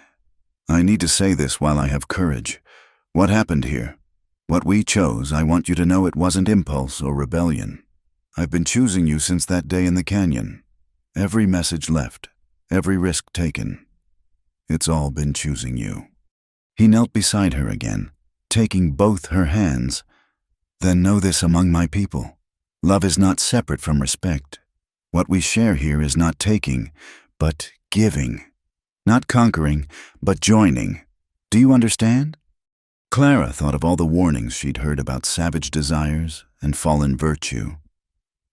to say this while I have courage. What happened here? What we chose, I want you to know it wasn't impulse or rebellion. I've been choosing you since that day in the canyon. Every message left, every risk taken. It's all been choosing you. He knelt beside her again, taking both her hands. Then know this among my people. Love is not separate from respect. What we share here is not taking, but giving. Not conquering, but joining. Do you understand? Clara thought of all the warnings she'd heard about savage desires and fallen virtue.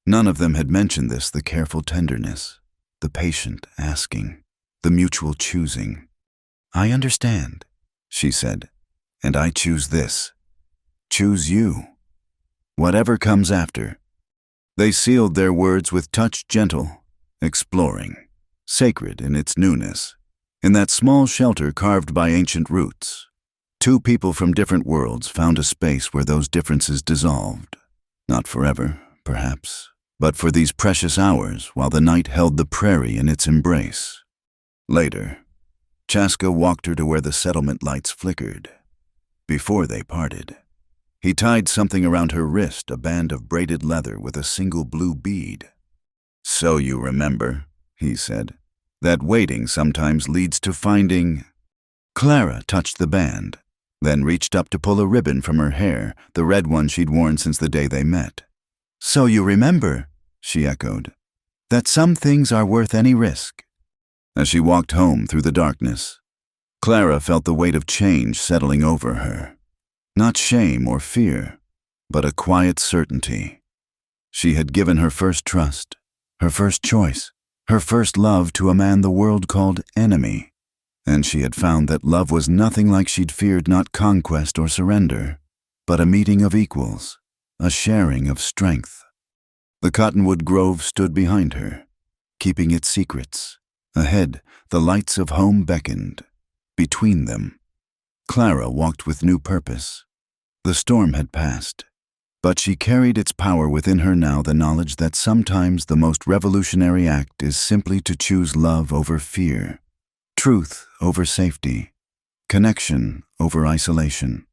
None of them had mentioned this, the careful tenderness, the patient asking, the mutual choosing. I understand, she said, and I choose this. Choose you. Whatever comes after. They sealed their words with touch gentle, exploring, sacred in its newness. In that small shelter carved by ancient roots, two people from different worlds found a space where those differences dissolved. Not forever, perhaps, but for these precious hours while the night held the prairie in its embrace. Later, Chaska walked her to where the settlement lights flickered. Before they parted, he tied something around her wrist, a band of braided leather with a single blue bead. So you remember, he said, that waiting sometimes leads to finding. Clara touched the band, then reached up to pull a ribbon from her hair, the red one she'd worn since the day they met. So you remember, she echoed, that some things are worth any risk. As she walked home through the darkness, Clara felt the weight of change settling over her. Not shame or fear, but a quiet certainty. She had given her first trust, her first choice, her first love to a man the world called enemy, and she had found that love was nothing like she'd feared, not conquest or surrender, but a meeting of equals, a sharing of strength. The cottonwood grove stood behind her, keeping its secrets. Ahead, the lights of home beckoned. Between them, Clara walked with new purpose. The storm had passed, but she carried its power within her now, the knowledge that sometimes the most revolutionary act is simply to choose love over fear, truth over safety, connection over isolation.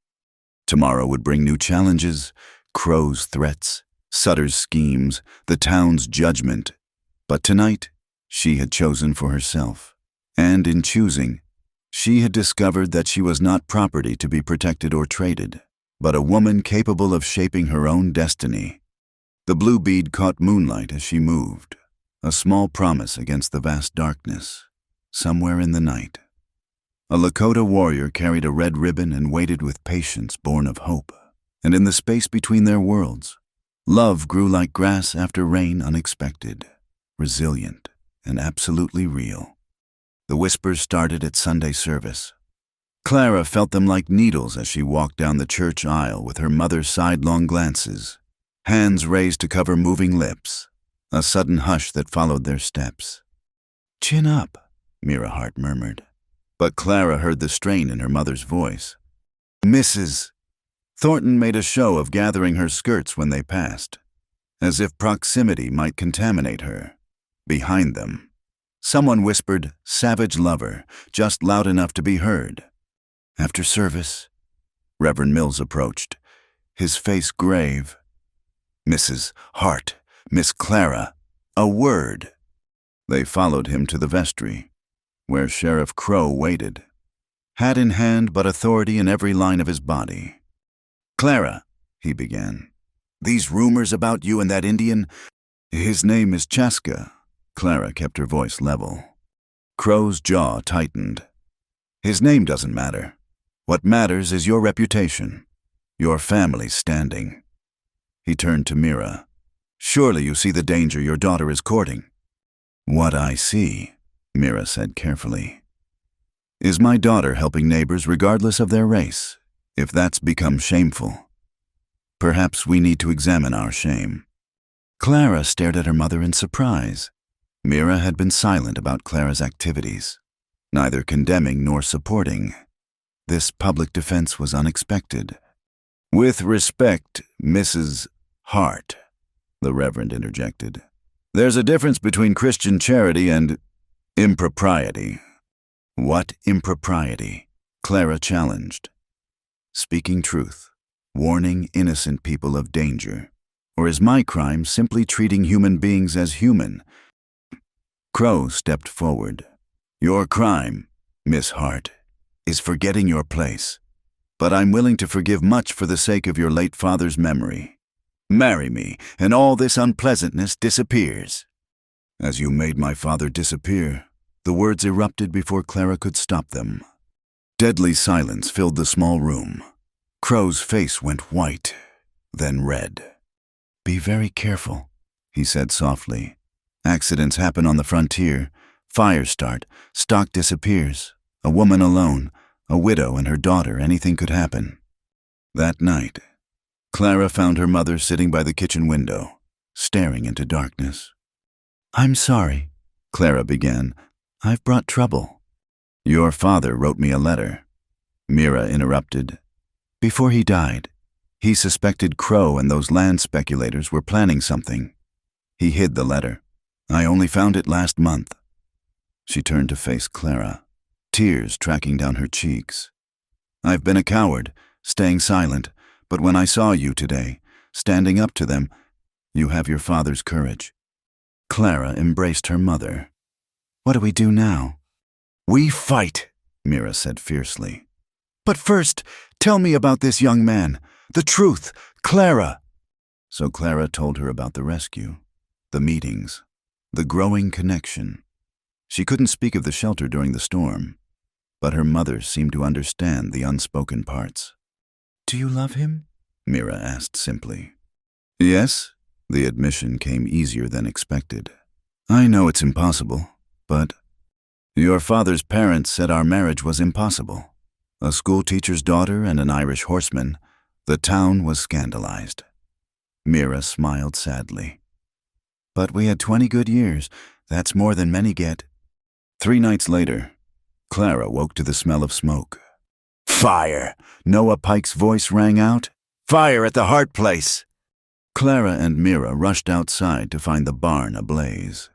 Tomorrow would bring new challenges, Crow's threats, Sutter's schemes, the town's judgment. But tonight, she had chosen for herself, and in choosing, she had discovered that she was not property to be protected or traded, but a woman capable of shaping her own destiny. The blue bead caught moonlight as she moved, a small promise against the vast darkness, somewhere in the night. A Lakota warrior carried a red ribbon and waited with patience born of hope, and in the space between their worlds, love grew like grass after rain, unexpected, resilient, and absolutely real. The whispers started at Sunday service. Clara felt them like needles as she walked down the church aisle with her mother's sidelong glances, hands raised to cover moving lips, a sudden hush that followed their steps. Chin up, Mira Hart murmured, but Clara heard the strain in her mother's voice. Mrs. Thornton made a show of gathering her skirts when they passed, as if proximity might contaminate her. Behind them, someone whispered, savage lover, just loud enough to be heard. After service, Reverend Mills approached, his face grave. Mrs. Hart, Miss Clara, a word. They followed him to the vestry, where Sheriff Crow waited, hat in hand but authority in every line of his body. "Clara," he began, "these rumors about you and that Indian—" "His name is Chaska." Clara kept her voice level. Crow's jaw tightened. "His name doesn't matter. What matters is your reputation, your family's standing." He turned to Mira. "Surely you see the danger your daughter is courting." "What I see," Mira said carefully, "is my daughter helping neighbors regardless of their race. If that's become shameful, perhaps we need to examine our shame." Clara stared at her mother in surprise. Mira had been silent about Clara's activities, neither condemning nor supporting. This public defense was unexpected. "With respect, Mrs. Hart," the Reverend interjected, "there's a difference between Christian charity and impropriety." "What impropriety?" Clara challenged. "Speaking truth, warning innocent people of danger, or is my crime simply treating human beings as human?" Crow stepped forward. "Your crime, Miss Hart, is forgetting your place, but I'm willing to forgive much for the sake of your late father's memory. Marry me, and all this unpleasantness disappears." "As you made my father disappear," the words erupted before Clara could stop them. Deadly silence filled the small room. Crow's face went white, then red. "Be very careful," he said softly. "Accidents happen on the frontier. Fires start, stock disappears. A woman alone, a widow and her daughter, anything could happen." That night, Clara found her mother sitting by the kitchen window, staring into darkness. "I'm sorry," Clara began. "I've brought trouble." "Your father wrote me a letter," Mira interrupted. "Before he died, he suspected Crow and those land speculators were planning something. He hid the letter. I only found it last month." She turned to face Clara, tears tracking down her cheeks. "I've been a coward, staying silent, but when I saw you today, standing up to them, you have your father's courage." Clara embraced her mother. "What do we do now?" "We fight," Mira said fiercely. "But first, tell me about this young man. The truth, Clara." So Clara told her about the rescue, the meetings, the growing connection. She couldn't speak of the shelter during the storm, but her mother seemed to understand the unspoken parts. "Do you love him?" Mira asked simply. "Yes," the admission came easier than expected. "I know it's impossible, but your father's parents said our marriage was impossible. A schoolteacher's daughter and an Irish horseman. The town was scandalized." Mira smiled sadly. "But we had 20 good years. That's more than many get." 3 nights later, Clara woke to the smell of smoke. "Fire!" Noah Pike's voice rang out. "Fire at the Hart place!" Clara and Mira rushed outside to find the barn ablaze.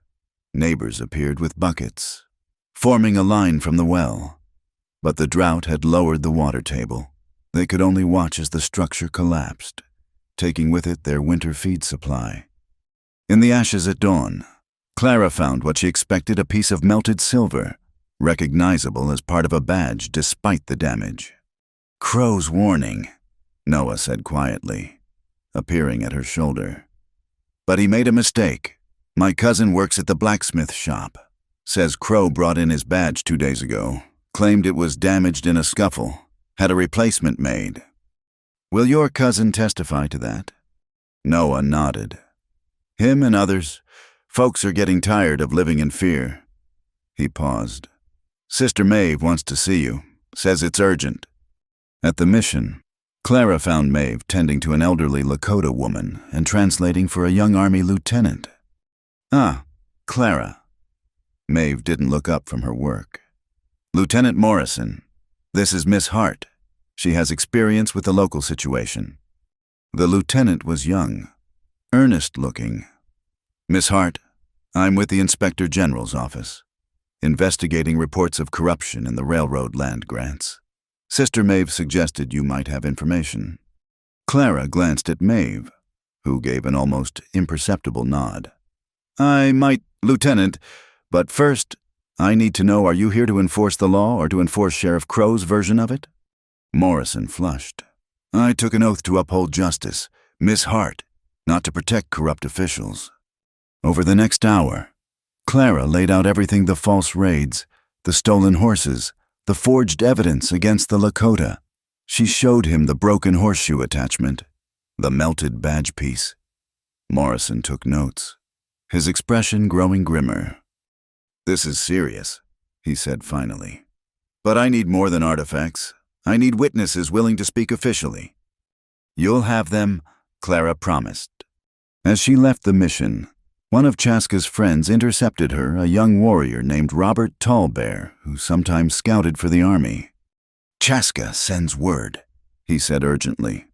Neighbors appeared with buckets, forming a line from the well. But the drought had lowered the water table. They could only watch as the structure collapsed, taking with it their winter feed supply. In the ashes at dawn, Clara found what she expected, a piece of melted silver, recognizable as part of a badge despite the damage. "Crow's warning," Noah said quietly, appearing at her shoulder. "But he made a mistake. My cousin works at the blacksmith shop. Says Crow brought in his badge 2 days ago, claimed it was damaged in a scuffle, had a replacement made. Will your cousin testify to that?" Noah nodded. "Him and others. Folks are getting tired of living in fear." He paused. "Sister Maeve wants to see you. Says it's urgent." At the mission, Clara found Maeve tending to an elderly Lakota woman and translating for a young Army lieutenant. "Ah, Clara." Maeve didn't look up from her work. "Lieutenant Morrison, this is Miss Hart. She has experience with the local situation." The lieutenant was young, earnest-looking. "Miss Hart, I'm with the Inspector General's office, investigating reports of corruption in the railroad land grants. Sister Maeve suggested you might have information. Clara glanced at Maeve, who gave an almost imperceptible nod. I might, Lieutenant, but first, I need to know, are you here to enforce the law or to enforce Sheriff Crow's version of it? Morrison flushed. I took an oath to uphold justice, Miss Hart, not to protect corrupt officials. Over the next hour, Clara laid out everything: the false raids, the stolen horses, the forged evidence against the Lakota. She showed him the broken horseshoe attachment, the melted badge piece. Morrison took notes, his expression growing grimmer. This is serious, he said finally. But I need more than artifacts. I need witnesses willing to speak officially. You'll have them, Clara promised. As she left the mission, one of Chaska's friends intercepted her, a young warrior named Robert Tallbear, who sometimes scouted for the army. Chaska sends word, he said urgently.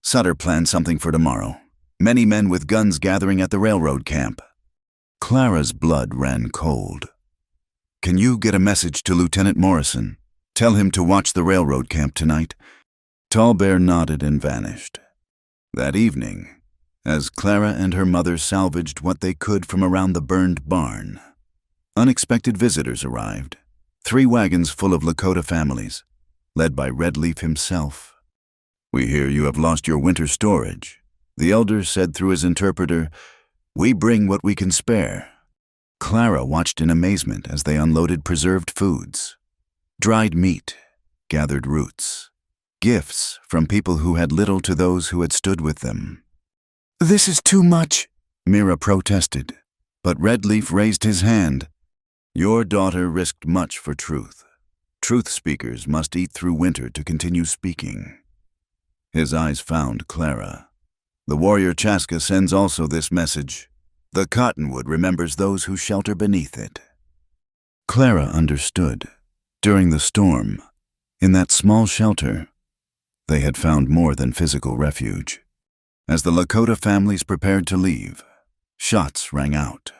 Sutter planned something for tomorrow. Many men with guns gathering at the railroad camp. Clara's blood ran cold. Can you get a message to Lieutenant Morrison? Tell him to watch the railroad camp tonight. Tallbear nodded and vanished. That evening, as Clara and her mother salvaged what they could from around the burned barn, unexpected visitors arrived. 3 wagons full of Lakota families, led by Redleaf himself. We hear you have lost your winter storage, the elder said through his interpreter. We bring what we can spare. Clara watched in amazement as they unloaded preserved foods, dried meat, gathered roots, gifts from people who had little to those who had stood with them. This is too much, Mira protested, but Redleaf raised his hand. Your daughter risked much for truth. Truth speakers must eat through winter to continue speaking. His eyes found Clara. The warrior Chaska sends also this message. The cottonwood remembers those who shelter beneath it. Clara understood. During the storm, in that small shelter, they had found more than physical refuge. As the Lakota families prepared to leave, shots rang out.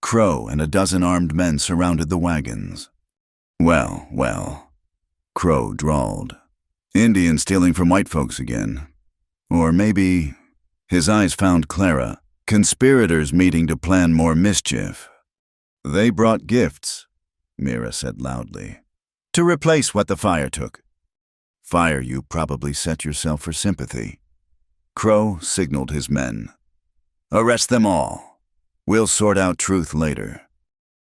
Crow and a dozen armed men surrounded the wagons. Well, well, Crow drawled. Indians stealing from white folks again. Or maybe, his eyes found Clara, conspirators meeting to plan more mischief. They brought gifts, Mira said loudly, to replace what the fire took. Fire you probably set yourself for sympathy. Crow signaled his men. Arrest them all. We'll sort out truth later.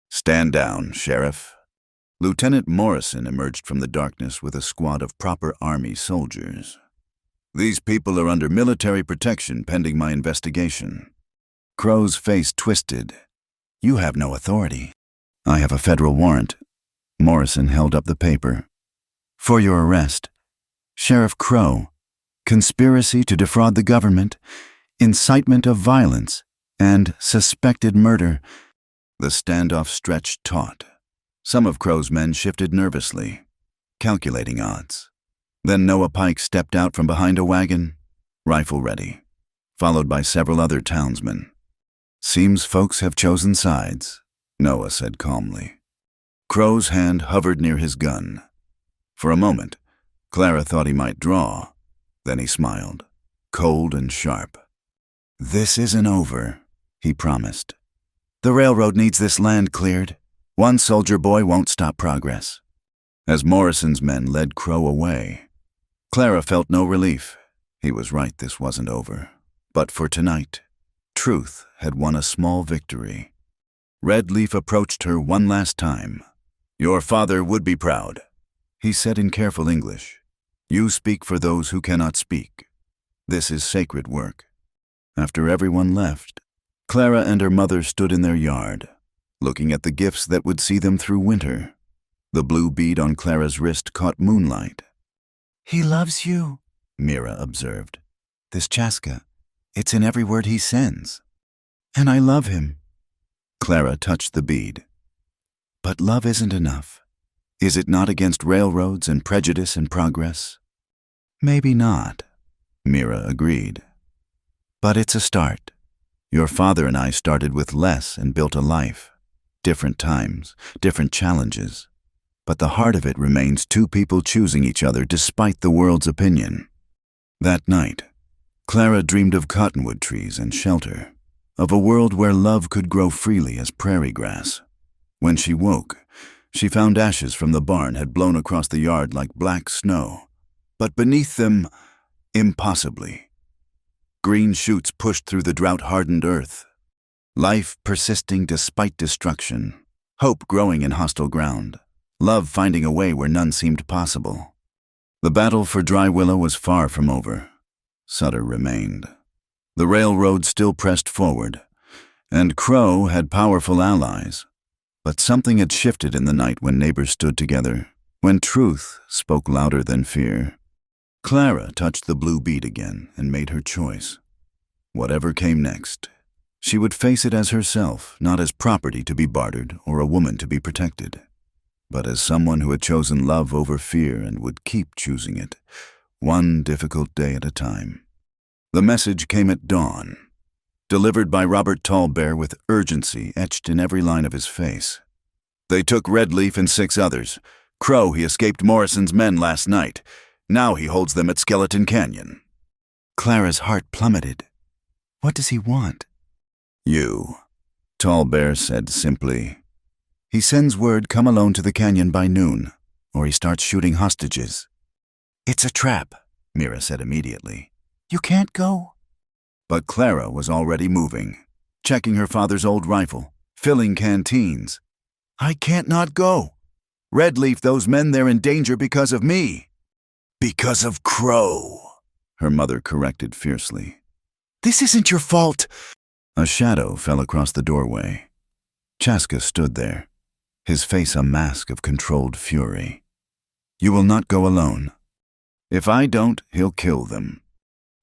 Stand down, Sheriff. Lieutenant Morrison emerged from the darkness with a squad of proper army soldiers. These people are under military protection pending my investigation. Crow's face twisted. You have no authority. I have a federal warrant. Morrison held up the paper. For your arrest, Sheriff Crow, conspiracy to defraud the government, incitement of violence, and suspected murder. The standoff stretched taut. Some of Crow's men shifted nervously, calculating odds. Then Noah Pike stepped out from behind a wagon, rifle ready, followed by several other townsmen. Seems folks have chosen sides, Noah said calmly. Crow's hand hovered near his gun. For a moment, Clara thought he might draw. Then he smiled, cold and sharp. This isn't over, he promised. The railroad needs this land cleared. One soldier boy won't stop progress. As Morrison's men led Crow away, Clara felt no relief. He was right, this wasn't over. But for tonight, truth had won a small victory. Redleaf approached her one last time. Your father would be proud, he said in careful English. You speak for those who cannot speak. This is sacred work. After everyone left, Clara and her mother stood in their yard, looking at the gifts that would see them through winter. The blue bead on Clara's wrist caught moonlight. He loves you, Mira observed. This Chaska, it's in every word he sends. And I love him. Clara touched the bead. But love isn't enough. Is it not against railroads and prejudice and progress? Maybe not, Mira agreed. But it's a start. Your father and I started with less and built a life. Different times, different challenges. but the heart of it remains two people choosing each other despite the world's opinion. That night, Clara dreamed of cottonwood trees and shelter, of a world where love could grow freely as prairie grass. When she woke, she found ashes from the barn had blown across the yard like black snow, but beneath them, impossibly, green shoots pushed through the drought-hardened earth. Life persisting despite destruction, hope growing in hostile ground, love finding a way where none seemed possible. The battle for Dry Willow was far from over. Sutter remained. The railroad still pressed forward, and Crow had powerful allies. But something had shifted in the night when neighbors stood together, when truth spoke louder than fear. Clara touched the blue bead again and made her choice. Whatever came next, she would face it as herself, not as property to be bartered or a woman to be protected, but as someone who had chosen love over fear and would keep choosing it, one difficult day at a time. The message came at dawn, delivered by Robert Tallbear with urgency etched in every line of his face. They took Redleaf and 6 others. Crow, he escaped Morrison's men last night. Now he holds them at Skeleton Canyon. Clara's heart plummeted. What does he want? You, Tallbear said simply. He sends word come alone to the canyon by noon, or he starts shooting hostages. It's a trap, Mira said immediately. You can't go. But Clara was already moving, checking her father's old rifle, filling canteens. I can't not go. Redleaf, those men, they're in danger because of me. Because of Crow, her mother corrected fiercely. This isn't your fault. A shadow fell across the doorway. Chaska stood there, his face a mask of controlled fury. You will not go alone. If I don't, he'll kill them.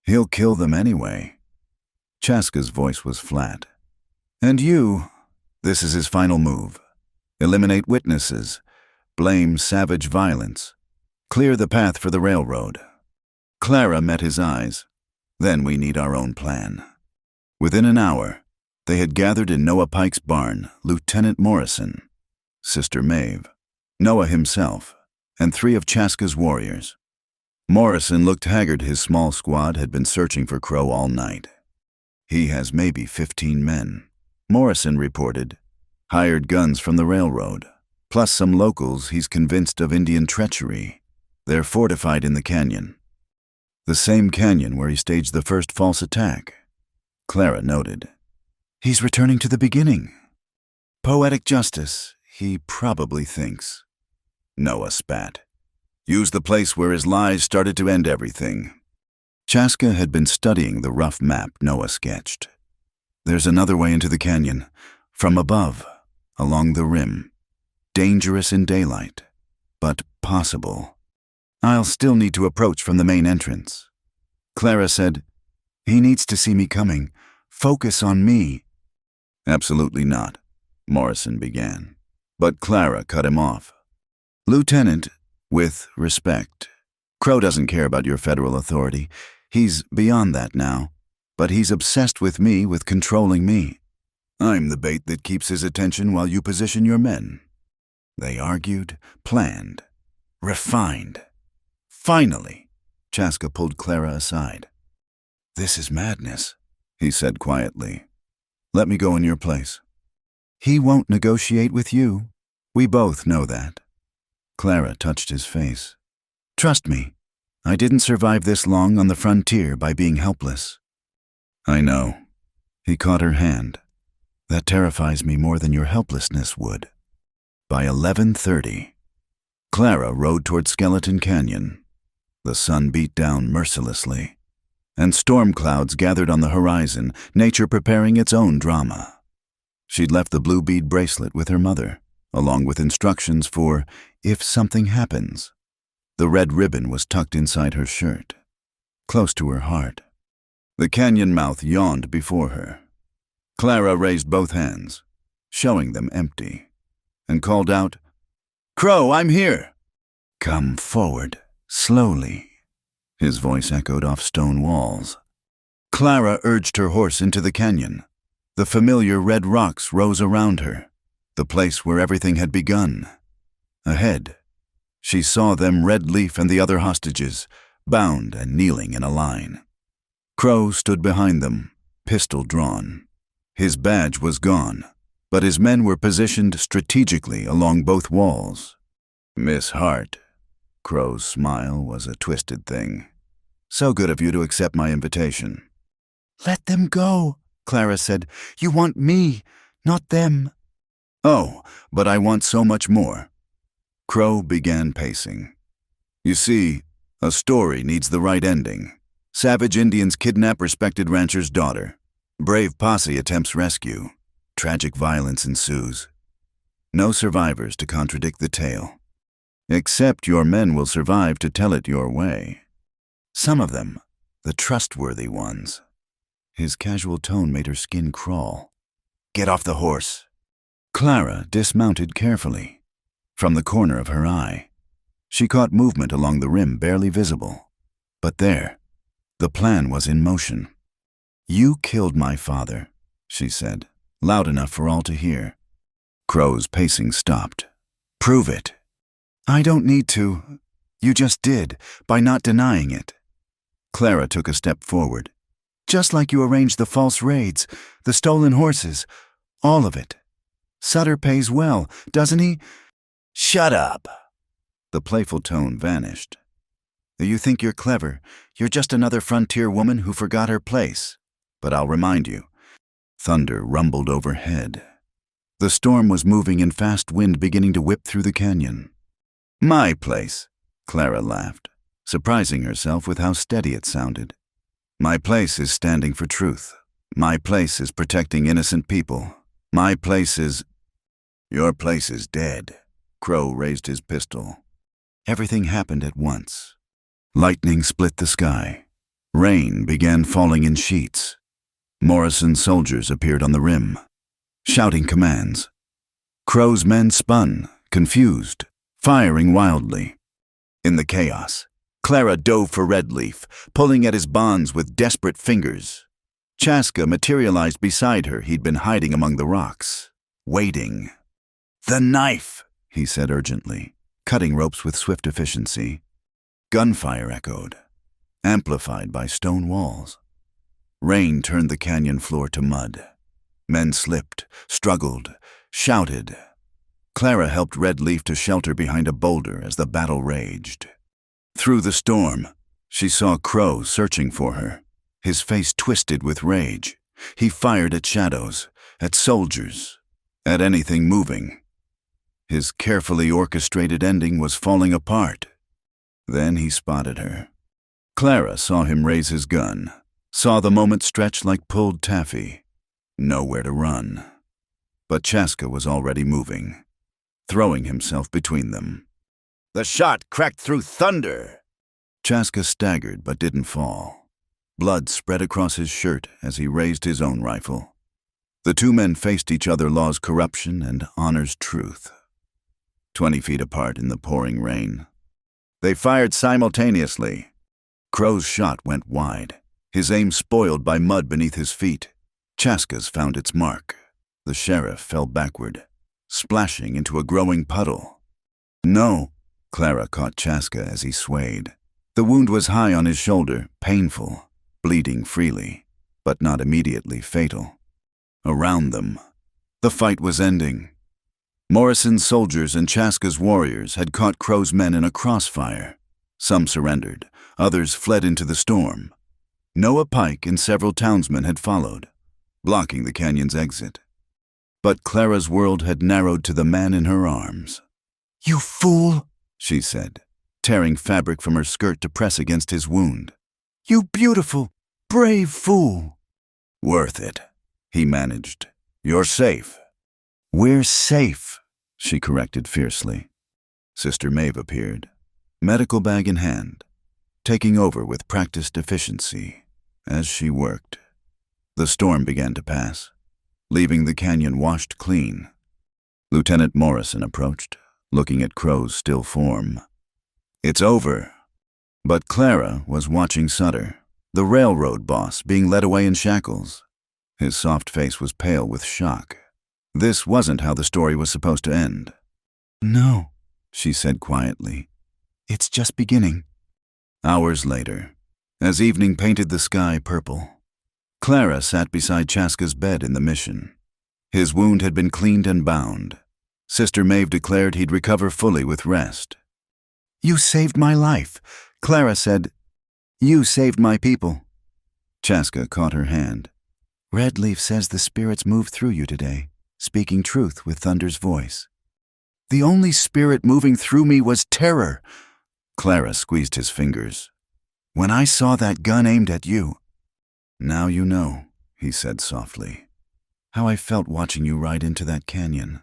He'll kill them anyway. Chaska's voice was flat. And you, this is his final move. Eliminate witnesses, blame savage violence, clear the path for the railroad. Clara met his eyes. Then we need our own plan. Within an hour, they had gathered in Noah Pike's barn Lieutenant Morrison, Sister Maeve, Noah himself, and 3 of Chaska's warriors. Morrison looked haggard. His small squad had been searching for Crow all night. He has maybe 15 men, Morrison reported, hired guns from the railroad, plus some locals he's convinced of Indian treachery. They're fortified in the canyon. The same canyon where he staged the first false attack. Clara noted. He's returning to the beginning. Poetic justice, he probably thinks. Noah spat. Use the place where his lies started to end everything. Chaska had been studying the rough map Noah sketched. There's another way into the canyon, from above, along the rim. Dangerous in daylight, but possible. I'll still need to approach from the main entrance. Clara said, He needs to see me coming. Focus on me. Absolutely not, Morrison began. But Clara cut him off. Lieutenant, with respect, Crow doesn't care about your federal authority. He's beyond that now. But he's obsessed with me, with controlling me. I'm the bait that keeps his attention while you position your men. They argued, planned, refined. Finally, Chaska pulled Clara aside. This is madness, he said quietly. Let me go in your place. He won't negotiate with you. We both know that. Clara touched his face. Trust me, I didn't survive this long on the frontier by being helpless. I know. He caught her hand. That terrifies me more than your helplessness would. By 11:30, Clara rode toward Skeleton Canyon. The sun beat down mercilessly, and storm clouds gathered on the horizon, nature preparing its own drama. She'd left the blue bead bracelet with her mother, along with instructions for if something happens. The red ribbon was tucked inside her shirt, close to her heart. The canyon mouth yawned before her. Clara raised both hands, showing them empty, and called out, Crow, I'm here. Come forward, slowly. His voice echoed off stone walls. Clara urged her horse into the canyon. The familiar red rocks rose around her, the place where everything had begun. Ahead, she saw them, Red Leaf and the other hostages, bound and kneeling in a line. Crow stood behind them, pistol drawn. His badge was gone, but his men were positioned strategically along both walls. "Miss Hart." Crow's smile was a twisted thing. "So good of you to accept my invitation." Let them go, Clara said. You want me, not them. "Oh, but I want so much more." Crow began pacing. "You see, a story needs the right ending. Savage Indians kidnap respected rancher's daughter. Brave posse attempts rescue. Tragic violence ensues. No survivors to contradict the tale. Except your men will survive to tell it your way. Some of them, the trustworthy ones." His casual tone made her skin crawl. "Get off the horse." Clara dismounted carefully. From the corner of her eye, she caught movement along the rim barely visible. But there, the plan was in motion. "You killed my father," she said, loud enough for all to hear. Crow's pacing stopped. "Prove it." "I don't need to. You just did, by not denying it." Clara took a step forward. "Just like you arranged the false raids, the stolen horses, all of it. Sutter pays well, doesn't he?" "Shut up." The playful tone vanished. "You think you're clever. You're just another frontier woman who forgot her place. But I'll remind you." Thunder rumbled overhead. The storm was moving in fast wind beginning to whip through the canyon. "My place," Clara laughed, surprising herself with how steady it sounded. "My place is standing for truth. My place is protecting innocent people. My place is—" "Your place is dead." Crow raised his pistol. Everything happened at once. Lightning split the sky. Rain began falling in sheets. Morrison's soldiers appeared on the rim, shouting commands. Crow's men spun, confused, firing wildly. In the chaos, Clara dove for Red Leaf, pulling at his bonds with desperate fingers. Chaska materialized beside her. He'd been hiding among the rocks, waiting. "The knife," he said urgently, cutting ropes with swift efficiency. Gunfire echoed, amplified by stone walls. Rain turned the canyon floor to mud. Men slipped, struggled, shouted. Clara helped Red Leaf to shelter behind a boulder as the battle raged. Through the storm, she saw Crow searching for her, his face twisted with rage. He fired at shadows, at soldiers, at anything moving. His carefully orchestrated ending was falling apart. Then he spotted her. Clara saw him raise his gun, saw the moment stretch like pulled taffy. Nowhere to run. But Chaska was already moving, throwing himself between them. The shot cracked through thunder. Chaska staggered but didn't fall. Blood spread across his shirt as he raised his own rifle. The two men faced each other, law's corruption and honor's truth. 20 feet apart in the pouring rain. They fired simultaneously. Crow's shot went wide, his aim spoiled by mud beneath his feet. Chaska's found its mark. The sheriff fell backward, splashing into a growing puddle. "No," Clara caught Chaska as he swayed. The wound was high on his shoulder, painful, bleeding freely, but not immediately fatal. Around them, the fight was ending. Morrison's soldiers and Chaska's warriors had caught Crow's men in a crossfire. Some surrendered, others fled into the storm. Noah Pike and several townsmen had followed, blocking the canyon's exit. But Clara's world had narrowed to the man in her arms. "You fool," she said, tearing fabric from her skirt to press against his wound. "You beautiful, brave fool." "Worth it," he managed. "You're safe." "We're safe," she corrected fiercely. Sister Maeve appeared, medical bag in hand, taking over with practiced efficiency. As she worked, the storm began to pass, leaving the canyon washed clean. Lieutenant Morrison approached, looking at Crow's still form. "It's over." But Clara was watching Sutter, the railroad boss, being led away in shackles. His soft face was pale with shock. This wasn't how the story was supposed to end. "No," she said quietly. It's just beginning. Hours later, as evening painted the sky purple, Clara sat beside Chaska's bed in the mission. His wound had been cleaned and bound. Sister Maeve declared he'd recover fully with rest. You saved my life, Clara said. You saved my people. Chaska caught her hand. Redleaf says the spirits moved through you today, speaking truth with Thunder's voice. The only spirit moving through me was terror. Clara squeezed his fingers. When I saw that gun aimed at you. Now you know, he said softly, how I felt watching you ride into that canyon.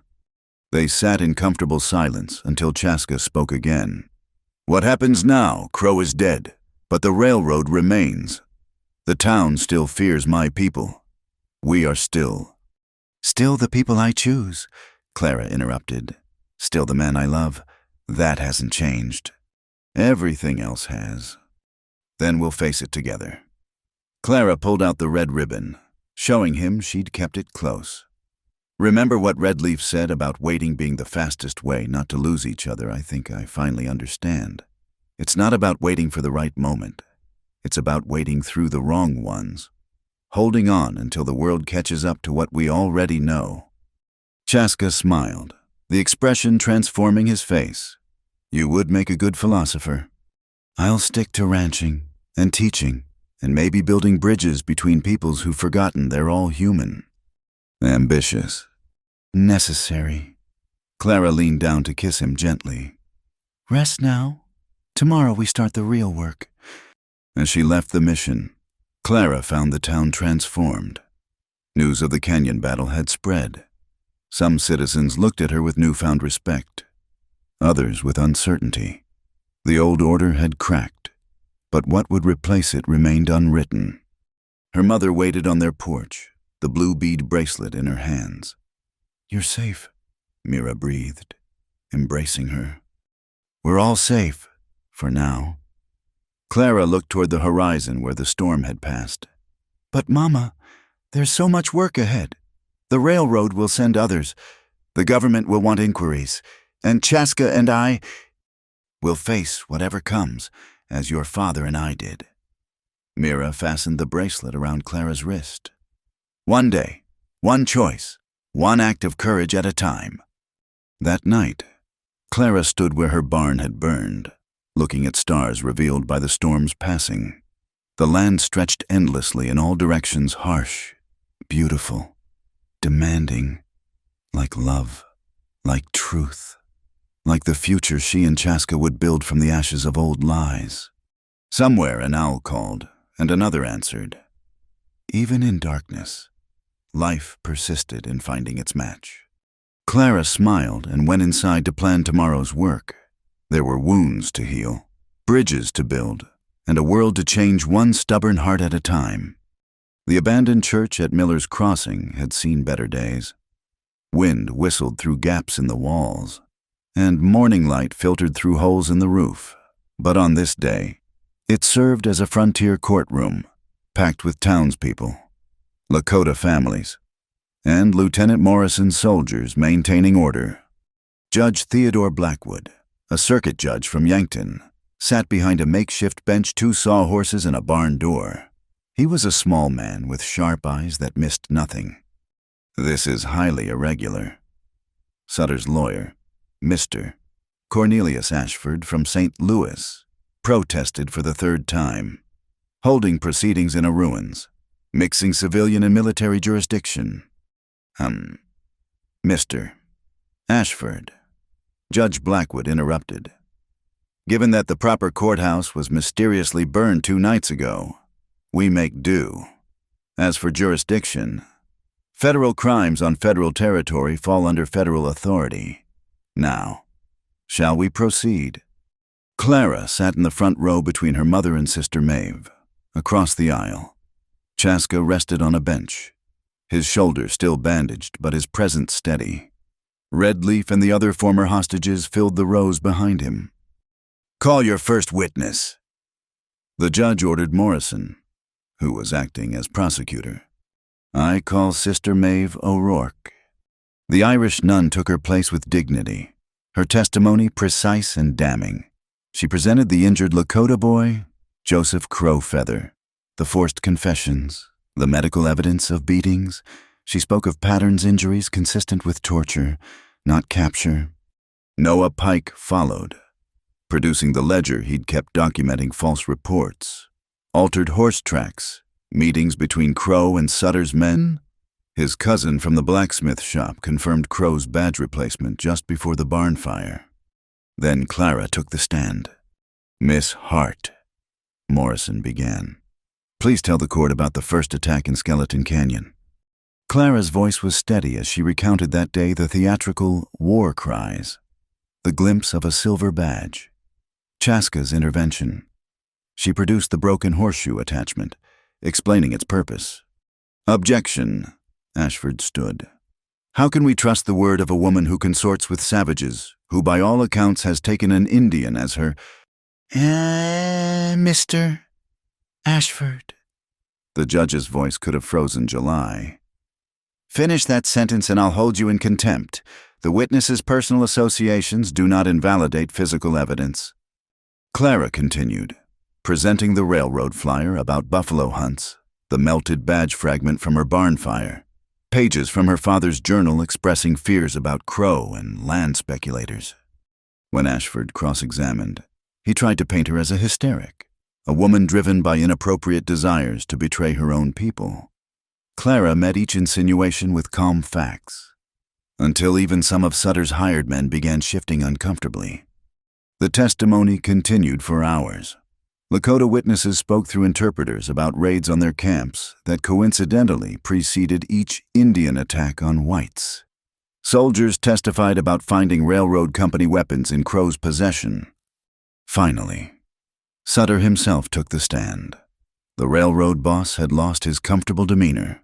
They sat in comfortable silence until Chaska spoke again. What happens now? Crow is dead, but the railroad remains. The town still fears my people. We are still. Still the people I choose, Clara interrupted. Still the man I love. That hasn't changed. Everything else has. Then we'll face it together. Clara pulled out the red ribbon, showing him she'd kept it close. Remember what Redleaf said about waiting being the fastest way not to lose each other? I think I finally understand. It's not about waiting for the right moment. It's about waiting through the wrong ones, holding on until the world catches up to what we already know. Chaska smiled, the expression transforming his face. You would make a good philosopher. I'll stick to ranching and teaching and maybe building bridges between peoples who've forgotten they're all human. Ambitious. Necessary. Clara leaned down to kiss him gently. Rest now. Tomorrow we start the real work. As she left the mission, Clara found the town transformed. News of the canyon battle had spread. Some citizens looked at her with newfound respect, others with uncertainty. The old order had cracked, but what would replace it remained unwritten. Her mother waited on their porch, the blue bead bracelet in her hands. You're safe, Mira breathed, embracing her. We're all safe, for now. Clara looked toward the horizon where the storm had passed. But, Mama, there's so much work ahead. The railroad will send others. The government will want inquiries. And Chaska and I will face whatever comes, as your father and I did. Mira fastened the bracelet around Clara's wrist. One day, one choice, one act of courage at a time. That night, Clara stood where her barn had burned, looking at stars revealed by the storm's passing. The land stretched endlessly in all directions, harsh, beautiful, demanding, like love, like truth, like the future she and Chaska would build from the ashes of old lies. Somewhere an owl called, and another answered. Even in darkness, life persisted in finding its match. Clara smiled and went inside to plan tomorrow's work. There were wounds to heal, bridges to build, and a world to change one stubborn heart at a time. The abandoned church at Miller's Crossing had seen better days. Wind whistled through gaps in the walls, and morning light filtered through holes in the roof. But on this day, it served as a frontier courtroom, packed with townspeople, Lakota families, and Lieutenant Morrison's soldiers maintaining order. Judge Theodore Blackwood, a circuit judge from Yankton, sat behind a makeshift bench, 2 sawhorses, and a barn door. He was a small man with sharp eyes that missed nothing. This is highly irregular. Sutter's lawyer, Mr. Cornelius Ashford from St. Louis, protested for the 3rd time, holding proceedings in a ruins, mixing civilian and military jurisdiction. Mr. Ashford. Judge Blackwood interrupted. Given that the proper courthouse was mysteriously burned 2 nights ago, we make do. As for jurisdiction, federal crimes on federal territory fall under federal authority. Now, shall we proceed? Clara sat in the front row between her mother and Sister Maeve. Across the aisle, Chaska rested on a bench, his shoulder still bandaged but his presence steady. Redleaf and the other former hostages filled the rows behind him. Call your first witness. The judge ordered Morrison, who was acting as prosecutor. I call Sister Maeve O'Rourke. The Irish nun took her place with dignity, her testimony precise and damning. She presented the injured Lakota boy, Joseph Crowfeather, the forced confessions, the medical evidence of beatings. She spoke of patterns injuries consistent with torture, not capture. Noah Pike followed, producing the ledger he'd kept documenting false reports, altered horse tracks, meetings between Crow and Sutter's men. His cousin from the blacksmith shop confirmed Crow's badge replacement just before the barn fire. Then Clara took the stand. "Miss Hart," Morrison began, "please tell the court about the first attack in Skeleton Canyon." Clara's voice was steady as she recounted that day the theatrical war cries, the glimpse of a silver badge, Chaska's intervention. She produced the broken horseshoe attachment, explaining its purpose. "Objection," Ashford stood. "How can we trust the word of a woman who consorts with savages, who by all accounts has taken an Indian as her—" "Mr. Ashford." The judge's voice could have frozen July. "Finish that sentence and I'll hold you in contempt. The witness's personal associations do not invalidate physical evidence." Clara continued, presenting the railroad flyer about buffalo hunts, the melted badge fragment from her barn fire, pages from her father's journal expressing fears about Crow and land speculators. When Ashford cross-examined, he tried to paint her as a hysteric, a woman driven by inappropriate desires to betray her own people. Clara met each insinuation with calm facts, until even some of Sutter's hired men began shifting uncomfortably. The testimony continued for hours. Lakota witnesses spoke through interpreters about raids on their camps that coincidentally preceded each Indian attack on whites. Soldiers testified about finding railroad company weapons in Crow's possession. Finally, Sutter himself took the stand. The railroad boss had lost his comfortable demeanor.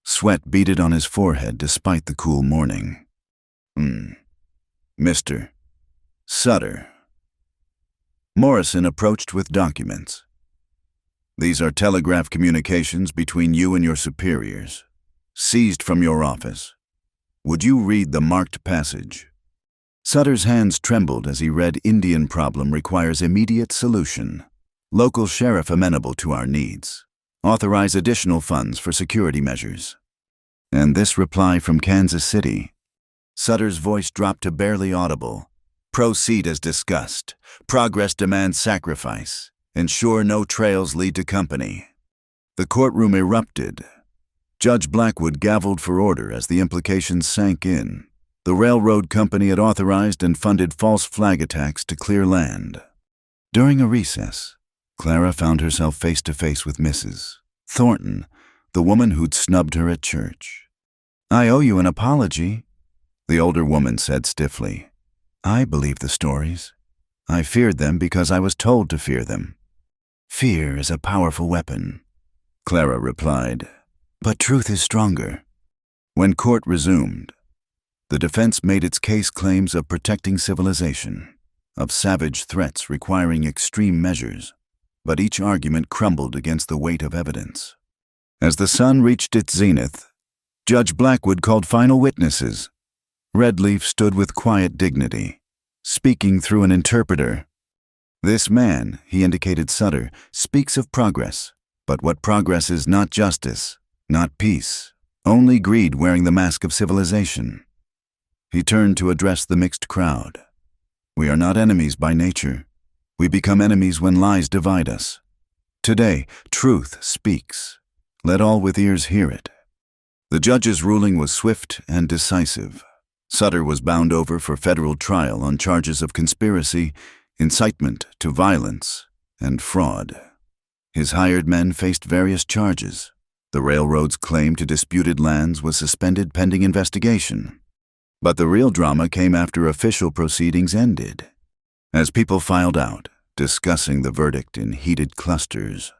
Sweat beaded on his forehead despite the cool morning. "Mr. Sutter." Morrison approached with documents. "These are telegraph communications between you and your superiors, seized from your office. Would you read the marked passage?" Sutter's hands trembled as he read, "Indian problem requires immediate solution. Local sheriff amenable to our needs. Authorize additional funds for security measures." And this reply from Kansas City. Sutter's voice dropped to barely audible. "Proceed as discussed. Progress demands sacrifice. Ensure no trails lead to company." The courtroom erupted. Judge Blackwood gavelled for order as the implications sank in. The railroad company had authorized and funded false flag attacks to clear land. During a recess, Clara found herself face to face with Mrs. Thornton, the woman who'd snubbed her at church. "I owe you an apology," the older woman said stiffly. "I believe the stories. I feared them because I was told to fear them." "Fear is a powerful weapon," Clara replied, "but truth is stronger." When court resumed, the defense made its case claims of protecting civilization, of savage threats requiring extreme measures, but each argument crumbled against the weight of evidence. As the sun reached its zenith, Judge Blackwood called final witnesses. Redleaf stood with quiet dignity, speaking through an interpreter. "This man," he indicated Sutter, "speaks of progress, but what progress is not justice, not peace, only greed wearing the mask of civilization." He turned to address the mixed crowd. "We are not enemies by nature. We become enemies when lies divide us. Today, truth speaks. Let all with ears hear it." The judge's ruling was swift and decisive. Sutter was bound over for federal trial on charges of conspiracy, incitement to violence, and fraud. His hired men faced various charges. The railroad's claim to disputed lands was suspended pending investigation. But the real drama came after official proceedings ended. As people filed out, discussing the verdict in heated clusters,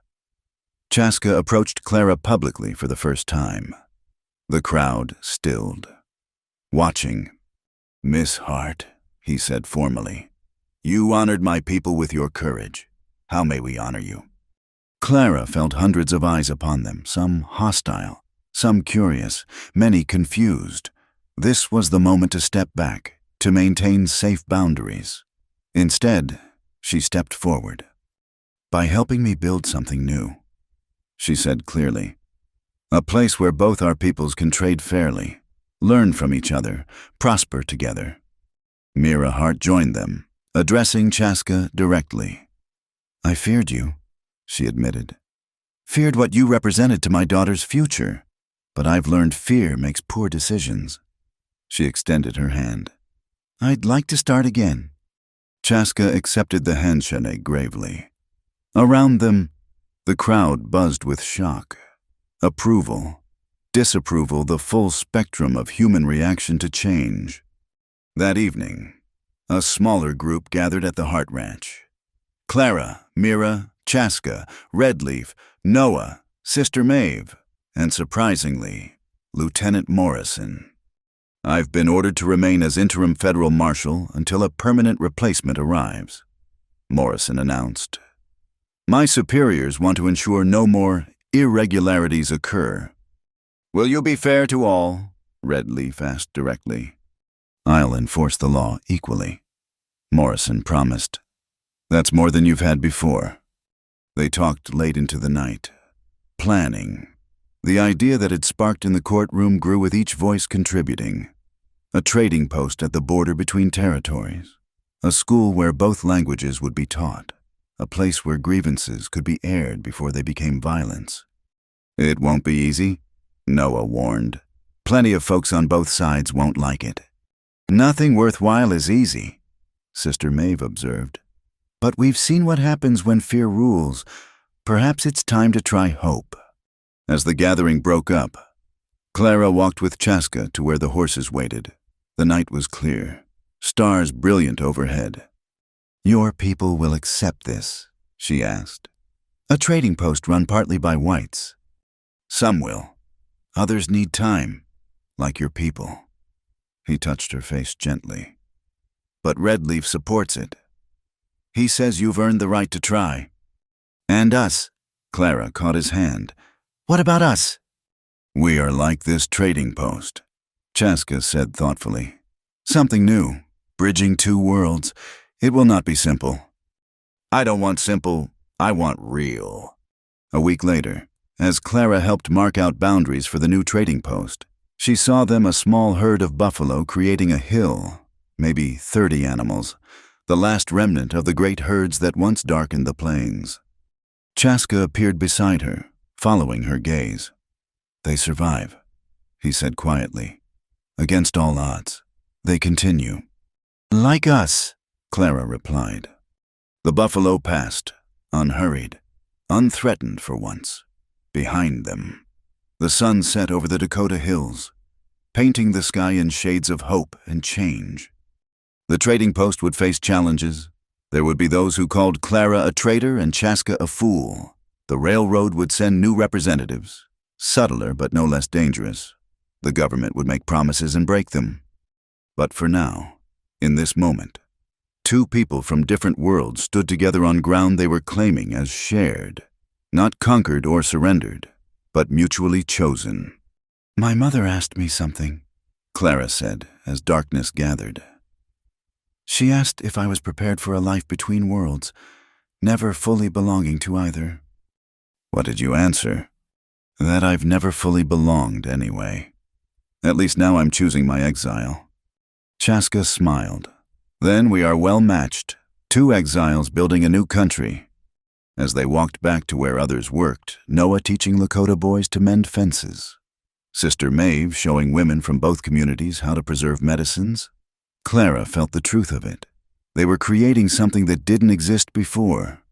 Chaska approached Clara publicly for the first time. The crowd stilled, watching. "Miss Hart," he said formally, "you honored my people with your courage. How may we honor you?" Clara felt hundreds of eyes upon them, some hostile, some curious, many confused. This was the moment to step back, to maintain safe boundaries. Instead, she stepped forward. By helping me build something new, she said clearly. A place where both our peoples can trade fairly, learn from each other, prosper together. Mira Hart joined them, addressing Chaska directly. I feared you, she admitted. Feared what you represented to my daughter's future, but I've learned fear makes poor decisions. She extended her hand. I'd like to start again. Chaska accepted the handshake gravely. Around them, the crowd buzzed with shock, approval, disapproval, the full spectrum of human reaction to change. That evening, a smaller group gathered at the Hart Ranch. Clara, Mira, Chaska, Redleaf, Noah, Sister Maeve, and surprisingly, Lieutenant Morrison. I've been ordered to remain as interim federal marshal until a permanent replacement arrives, Morrison announced. My superiors want to ensure no more irregularities occur. Will you be fair to all? Redleaf asked directly. I'll enforce the law equally, Morrison promised. That's more than you've had before. They talked late into the night. Planning. The idea that had sparked in the courtroom grew with each voice contributing. A trading post at the border between territories. A school where both languages would be taught. A place where grievances could be aired before they became violence. It won't be easy, Noah warned. Plenty of folks on both sides won't like it. Nothing worthwhile is easy, Sister Maeve observed. But we've seen what happens when fear rules. Perhaps it's time to try hope. As the gathering broke up, Clara walked with Chaska to where the horses waited. The night was clear, stars brilliant overhead. Your people will accept this, she asked. A trading post run partly by whites. Some will. Others need time, like your people. He touched her face gently. But Redleaf supports it. He says you've earned the right to try. And us. Clara caught his hand. What about us? We are like this trading post, Chaska said thoughtfully. Something new, bridging two worlds. It will not be simple. I don't want simple, I want real. A week later, as Clara helped mark out boundaries for the new trading post, she saw them a small herd of buffalo creating a hill, maybe 30 animals, the last remnant of the great herds that once darkened the plains. Chaska appeared beside her, following her gaze. They survive, he said quietly. Against all odds, they continue. Like us, Clara replied. The buffalo passed, unhurried, unthreatened for once. Behind them, the sun set over the Dakota hills, painting the sky in shades of hope and change. The trading post would face challenges. There would be those who called Clara a traitor and Chaska a fool. The railroad would send new representatives, subtler but no less dangerous. The government would make promises and break them. But for now, in this moment, two people from different worlds stood together on ground they were claiming as shared, not conquered or surrendered, but mutually chosen. My mother asked me something, Clara said as darkness gathered. She asked if I was prepared for a life between worlds, never fully belonging to either. What did you answer? That I've never fully belonged anyway. At least now I'm choosing my exile. Chaska smiled. Then we are well matched, two exiles building a new country. As they walked back to where others worked, Noah teaching Lakota boys to mend fences. Sister Maeve showing women from both communities how to preserve medicines. Clara felt the truth of it. They were creating something that didn't exist before,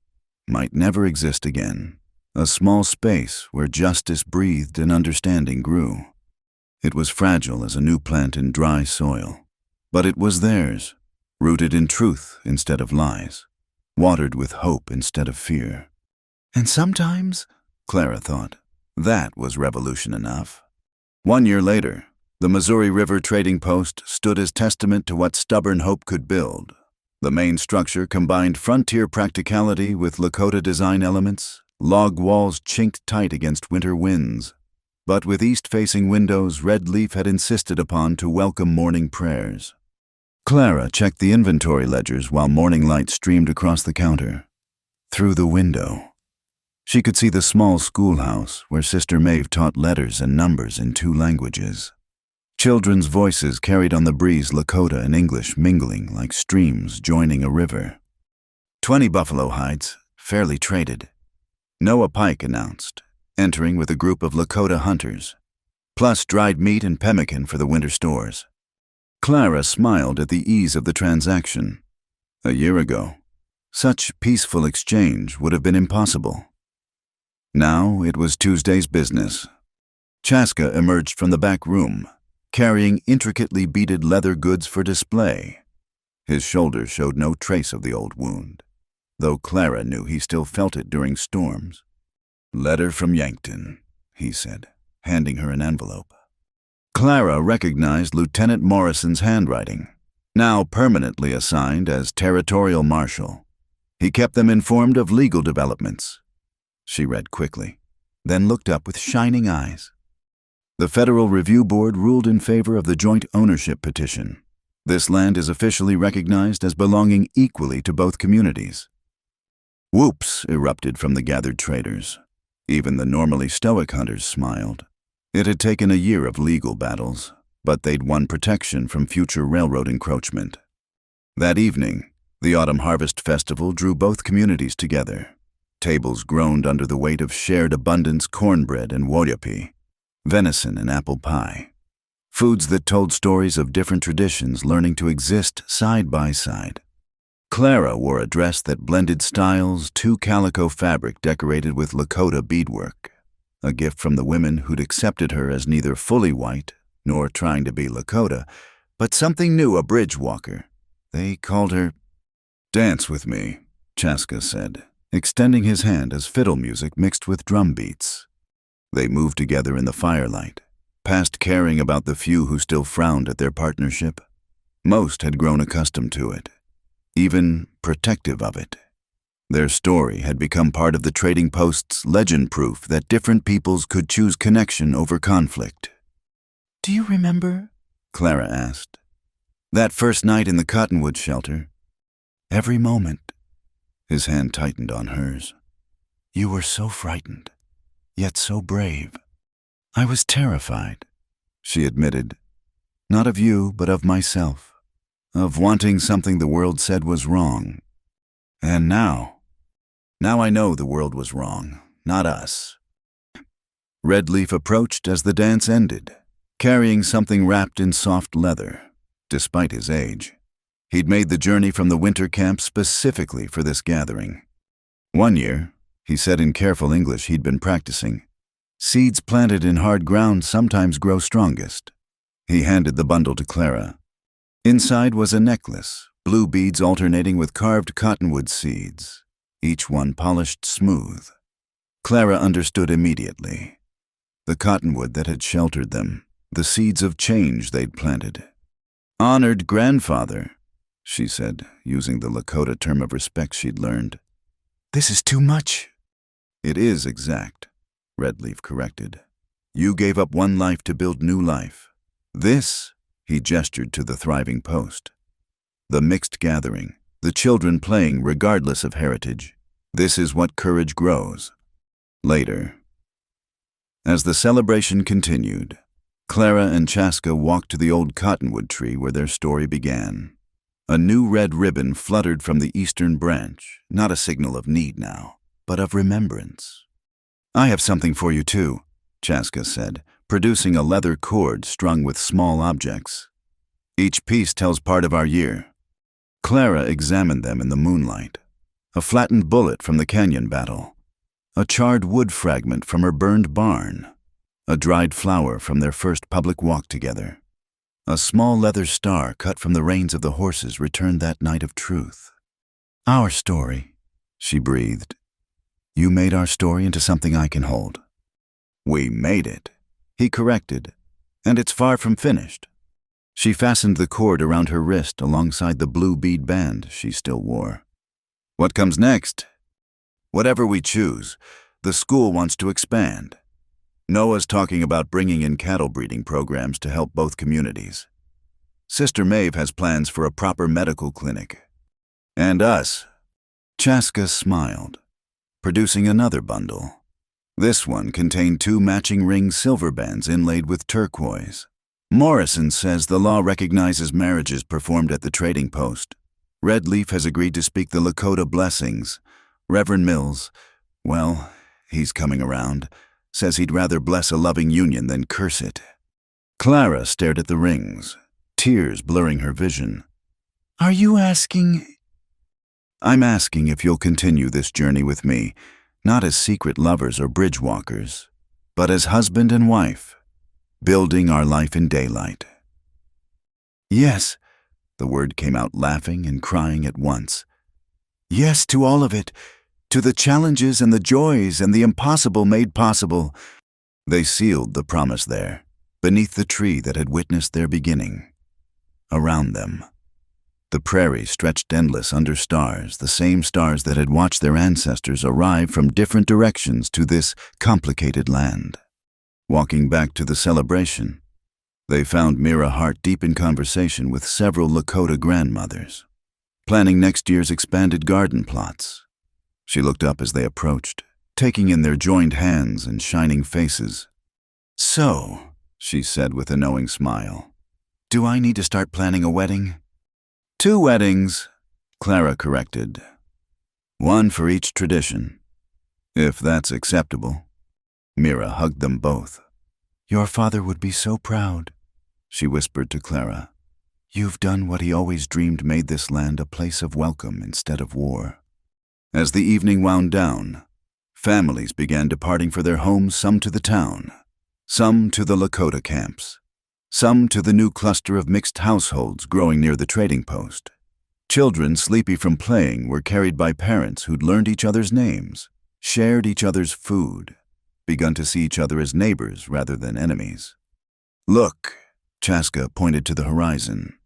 might never exist again. A small space where justice breathed and understanding grew. It was fragile as a new plant in dry soil, but it was theirs, rooted in truth instead of lies, watered with hope instead of fear. And sometimes, Clara thought, that was revolution enough. 1 year later, the Missouri River Trading Post stood as testament to what stubborn hope could build. The main structure combined frontier practicality with Lakota design elements, log walls chinked tight against winter winds. But with east-facing windows Redleaf had insisted upon to welcome morning prayers. Clara checked the inventory ledgers while morning light streamed across the counter. Through the window, she could see the small schoolhouse where Sister Maeve taught letters and numbers in 2 languages. Children's voices carried on the breeze, Lakota and English mingling like streams joining a river. 20 buffalo hides, fairly traded. Noah Pike announced, entering with a group of Lakota hunters, plus dried meat and pemmican for the winter stores. Clara smiled at the ease of the transaction. A year ago, such peaceful exchange would have been impossible. Now it was Tuesday's business. Chaska emerged from the back room, carrying intricately beaded leather goods for display. His shoulder showed no trace of the old wound, though Clara knew he still felt it during storms. "Letter from Yankton," he said, handing her an envelope. Clara recognized Lieutenant Morrison's handwriting, now permanently assigned as Territorial Marshal. He kept them informed of legal developments. She read quickly, then looked up with shining eyes. The Federal Review Board ruled in favor of the joint ownership petition. This land is officially recognized as belonging equally to both communities. Whoops erupted from the gathered traders. Even the normally stoic hunters smiled. It had taken a year of legal battles, but they'd won protection from future railroad encroachment. That evening, the Autumn Harvest Festival drew both communities together. Tables groaned under the weight of shared abundance, cornbread and woyapi, venison and apple pie. Foods that told stories of different traditions learning to exist side by side. Clara wore a dress that blended styles, 2 calico fabric decorated with Lakota beadwork, a gift from the women who'd accepted her as neither fully white nor trying to be Lakota, but something new, a bridge walker. They called her. "Dance with me," Chaska said, extending his hand as fiddle music mixed with drum beats. They moved together in the firelight, past caring about the few who still frowned at their partnership. Most had grown accustomed to it, even protective of it. Their story had become part of the trading post's legend, proof that different peoples could choose connection over conflict. "Do you remember?" Clara asked. "That first night in the Cottonwood shelter? Every moment." His hand tightened on hers. "You were so frightened, yet so brave." "I was terrified," she admitted. "Not of you, but of myself. Of wanting something the world said was wrong. And now I know the world was wrong, not us." Redleaf approached as the dance ended, carrying something wrapped in soft leather, despite his age. He'd made the journey from the winter camp specifically for this gathering. One year, he said in careful English he'd been practicing, "Seeds planted in hard ground sometimes grow strongest." He handed the bundle to Clara. Inside was a necklace, blue beads alternating with carved cottonwood seeds, each one polished smooth. Clara understood immediately. The cottonwood that had sheltered them, the seeds of change they'd planted. "Honored grandfather," she said, using the Lakota term of respect she'd learned. "This is too much." "It is exact," Redleaf corrected. "You gave up one life to build new life. This," he gestured to the thriving post. "The mixed gathering, the children playing regardless of heritage. This is what courage grows." Later, as the celebration continued, Clara and Chaska walked to the old cottonwood tree where their story began. A new red ribbon fluttered from the eastern branch, not a signal of need now, but of remembrance. "I have something for you too," Chaska said, producing a leather cord strung with small objects. "Each piece tells part of our year." Clara examined them in the moonlight. A flattened bullet from the canyon battle, a charred wood fragment from her burned barn, a dried flower from their first public walk together. A small leather star cut from the reins of the horses returned that night of truth. "Our story," she breathed. "You made our story into something I can hold." "We made it," he corrected, "and it's far from finished." She fastened the cord around her wrist alongside the blue bead band she still wore. "What comes next?" "Whatever we choose, the school wants to expand. Noah's talking about bringing in cattle breeding programs to help both communities." Sister Maeve has plans for a proper medical clinic. And us. Chaska smiled, producing another bundle. This one contained 2 matching ring silver bands inlaid with turquoise. Morrison says the law recognizes marriages performed at the trading post. Red Leaf has agreed to speak the Lakota blessings. Reverend Mills, well, he's coming around, says he'd rather bless a loving union than curse it. Clara stared at the rings, tears blurring her vision. Are you asking? I'm asking if you'll continue this journey with me, not as secret lovers or bridge walkers, but as husband and wife, building our life in daylight. Yes, the word came out laughing and crying at once. Yes to all of it, to the challenges and the joys and the impossible made possible. They sealed the promise there, beneath the tree that had witnessed their beginning. Around them, the prairie stretched endless under stars, the same stars that had watched their ancestors arrive from different directions to this complicated land. Walking back to the celebration, they found Mira Hart deep in conversation with several Lakota grandmothers, planning next year's expanded garden plots. She looked up as they approached, taking in their joined hands and shining faces. So, she said with a knowing smile, do I need to start planning a wedding? 2 weddings, Clara corrected. 1 for each tradition, if that's acceptable. Mira hugged them both. Your father would be so proud, she whispered to Clara. You've done what he always dreamed made this land a place of welcome instead of war. As the evening wound down, families began departing for their homes, some to the town, some to the Lakota camps, some to the new cluster of mixed households growing near the trading post. Children, sleepy from playing, were carried by parents who'd learned each other's names, shared each other's food, begun to see each other as neighbors rather than enemies. Look, Chaska pointed to the horizon.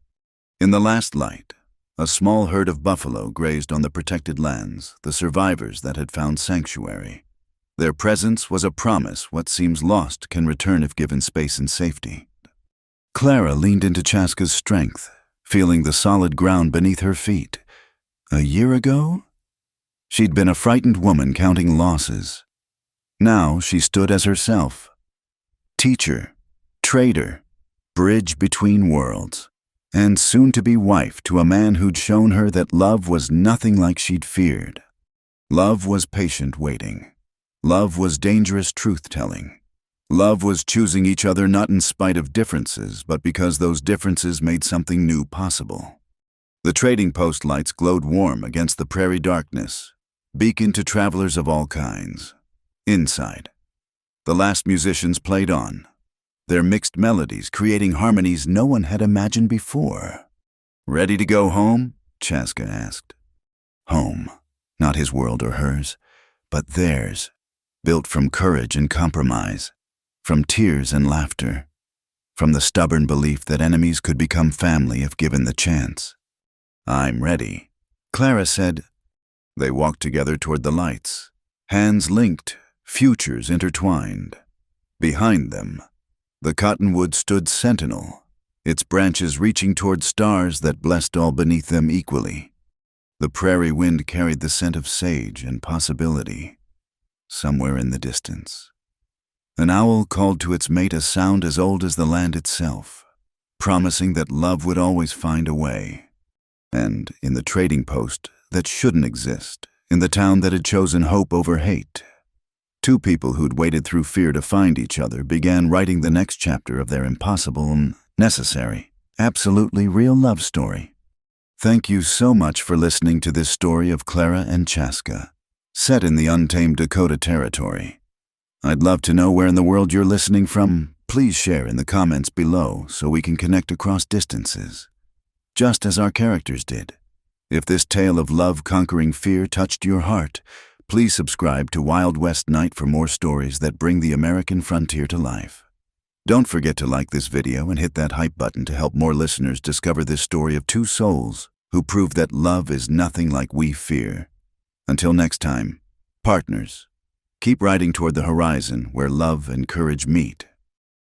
In the last light, a small herd of buffalo grazed on the protected lands, the survivors that had found sanctuary. Their presence was a promise what seems lost can return if given space and safety. Clara leaned into Chaska's strength, feeling the solid ground beneath her feet. A year ago? She'd been a frightened woman counting losses. Now she stood as herself. Teacher, trader, bridge between worlds, and soon-to-be wife to a man who'd shown her that love was nothing like she'd feared. Love was patient waiting. Love was dangerous truth-telling. Love was choosing each other not in spite of differences, but because those differences made something new possible. The trading post lights glowed warm against the prairie darkness, beacon to travelers of all kinds. Inside, the last musicians played on, their mixed melodies creating harmonies no one had imagined before. Ready to go home? Chaska asked. Home, not his world or hers, but theirs, built from courage and compromise, from tears and laughter, from the stubborn belief that enemies could become family if given the chance. I'm ready, Clara said. They walked together toward the lights, hands linked, futures intertwined. Behind them, the cottonwood stood sentinel, its branches reaching toward stars that blessed all beneath them equally. The prairie wind carried the scent of sage and possibility. Somewhere in the distance, an owl called to its mate a sound as old as the land itself, promising that love would always find a way. And in the trading post that shouldn't exist, in the town that had chosen hope over hate, 2 people who'd waited through fear to find each other began writing the next chapter of their impossible and necessary, absolutely real love story. Thank you so much for listening to this story of Clara and Chaska, set in the untamed Dakota territory. I'd love to know where in the world you're listening from. Please share in the comments below so we can connect across distances, just as our characters did. If this tale of love conquering fear touched your heart, please subscribe to Wild West Night for more stories that bring the American frontier to life. Don't forget to like this video and hit that hype button to help more listeners discover this story of 2 souls who prove that love is nothing like we fear. Until next time, partners, keep riding toward the horizon where love and courage meet.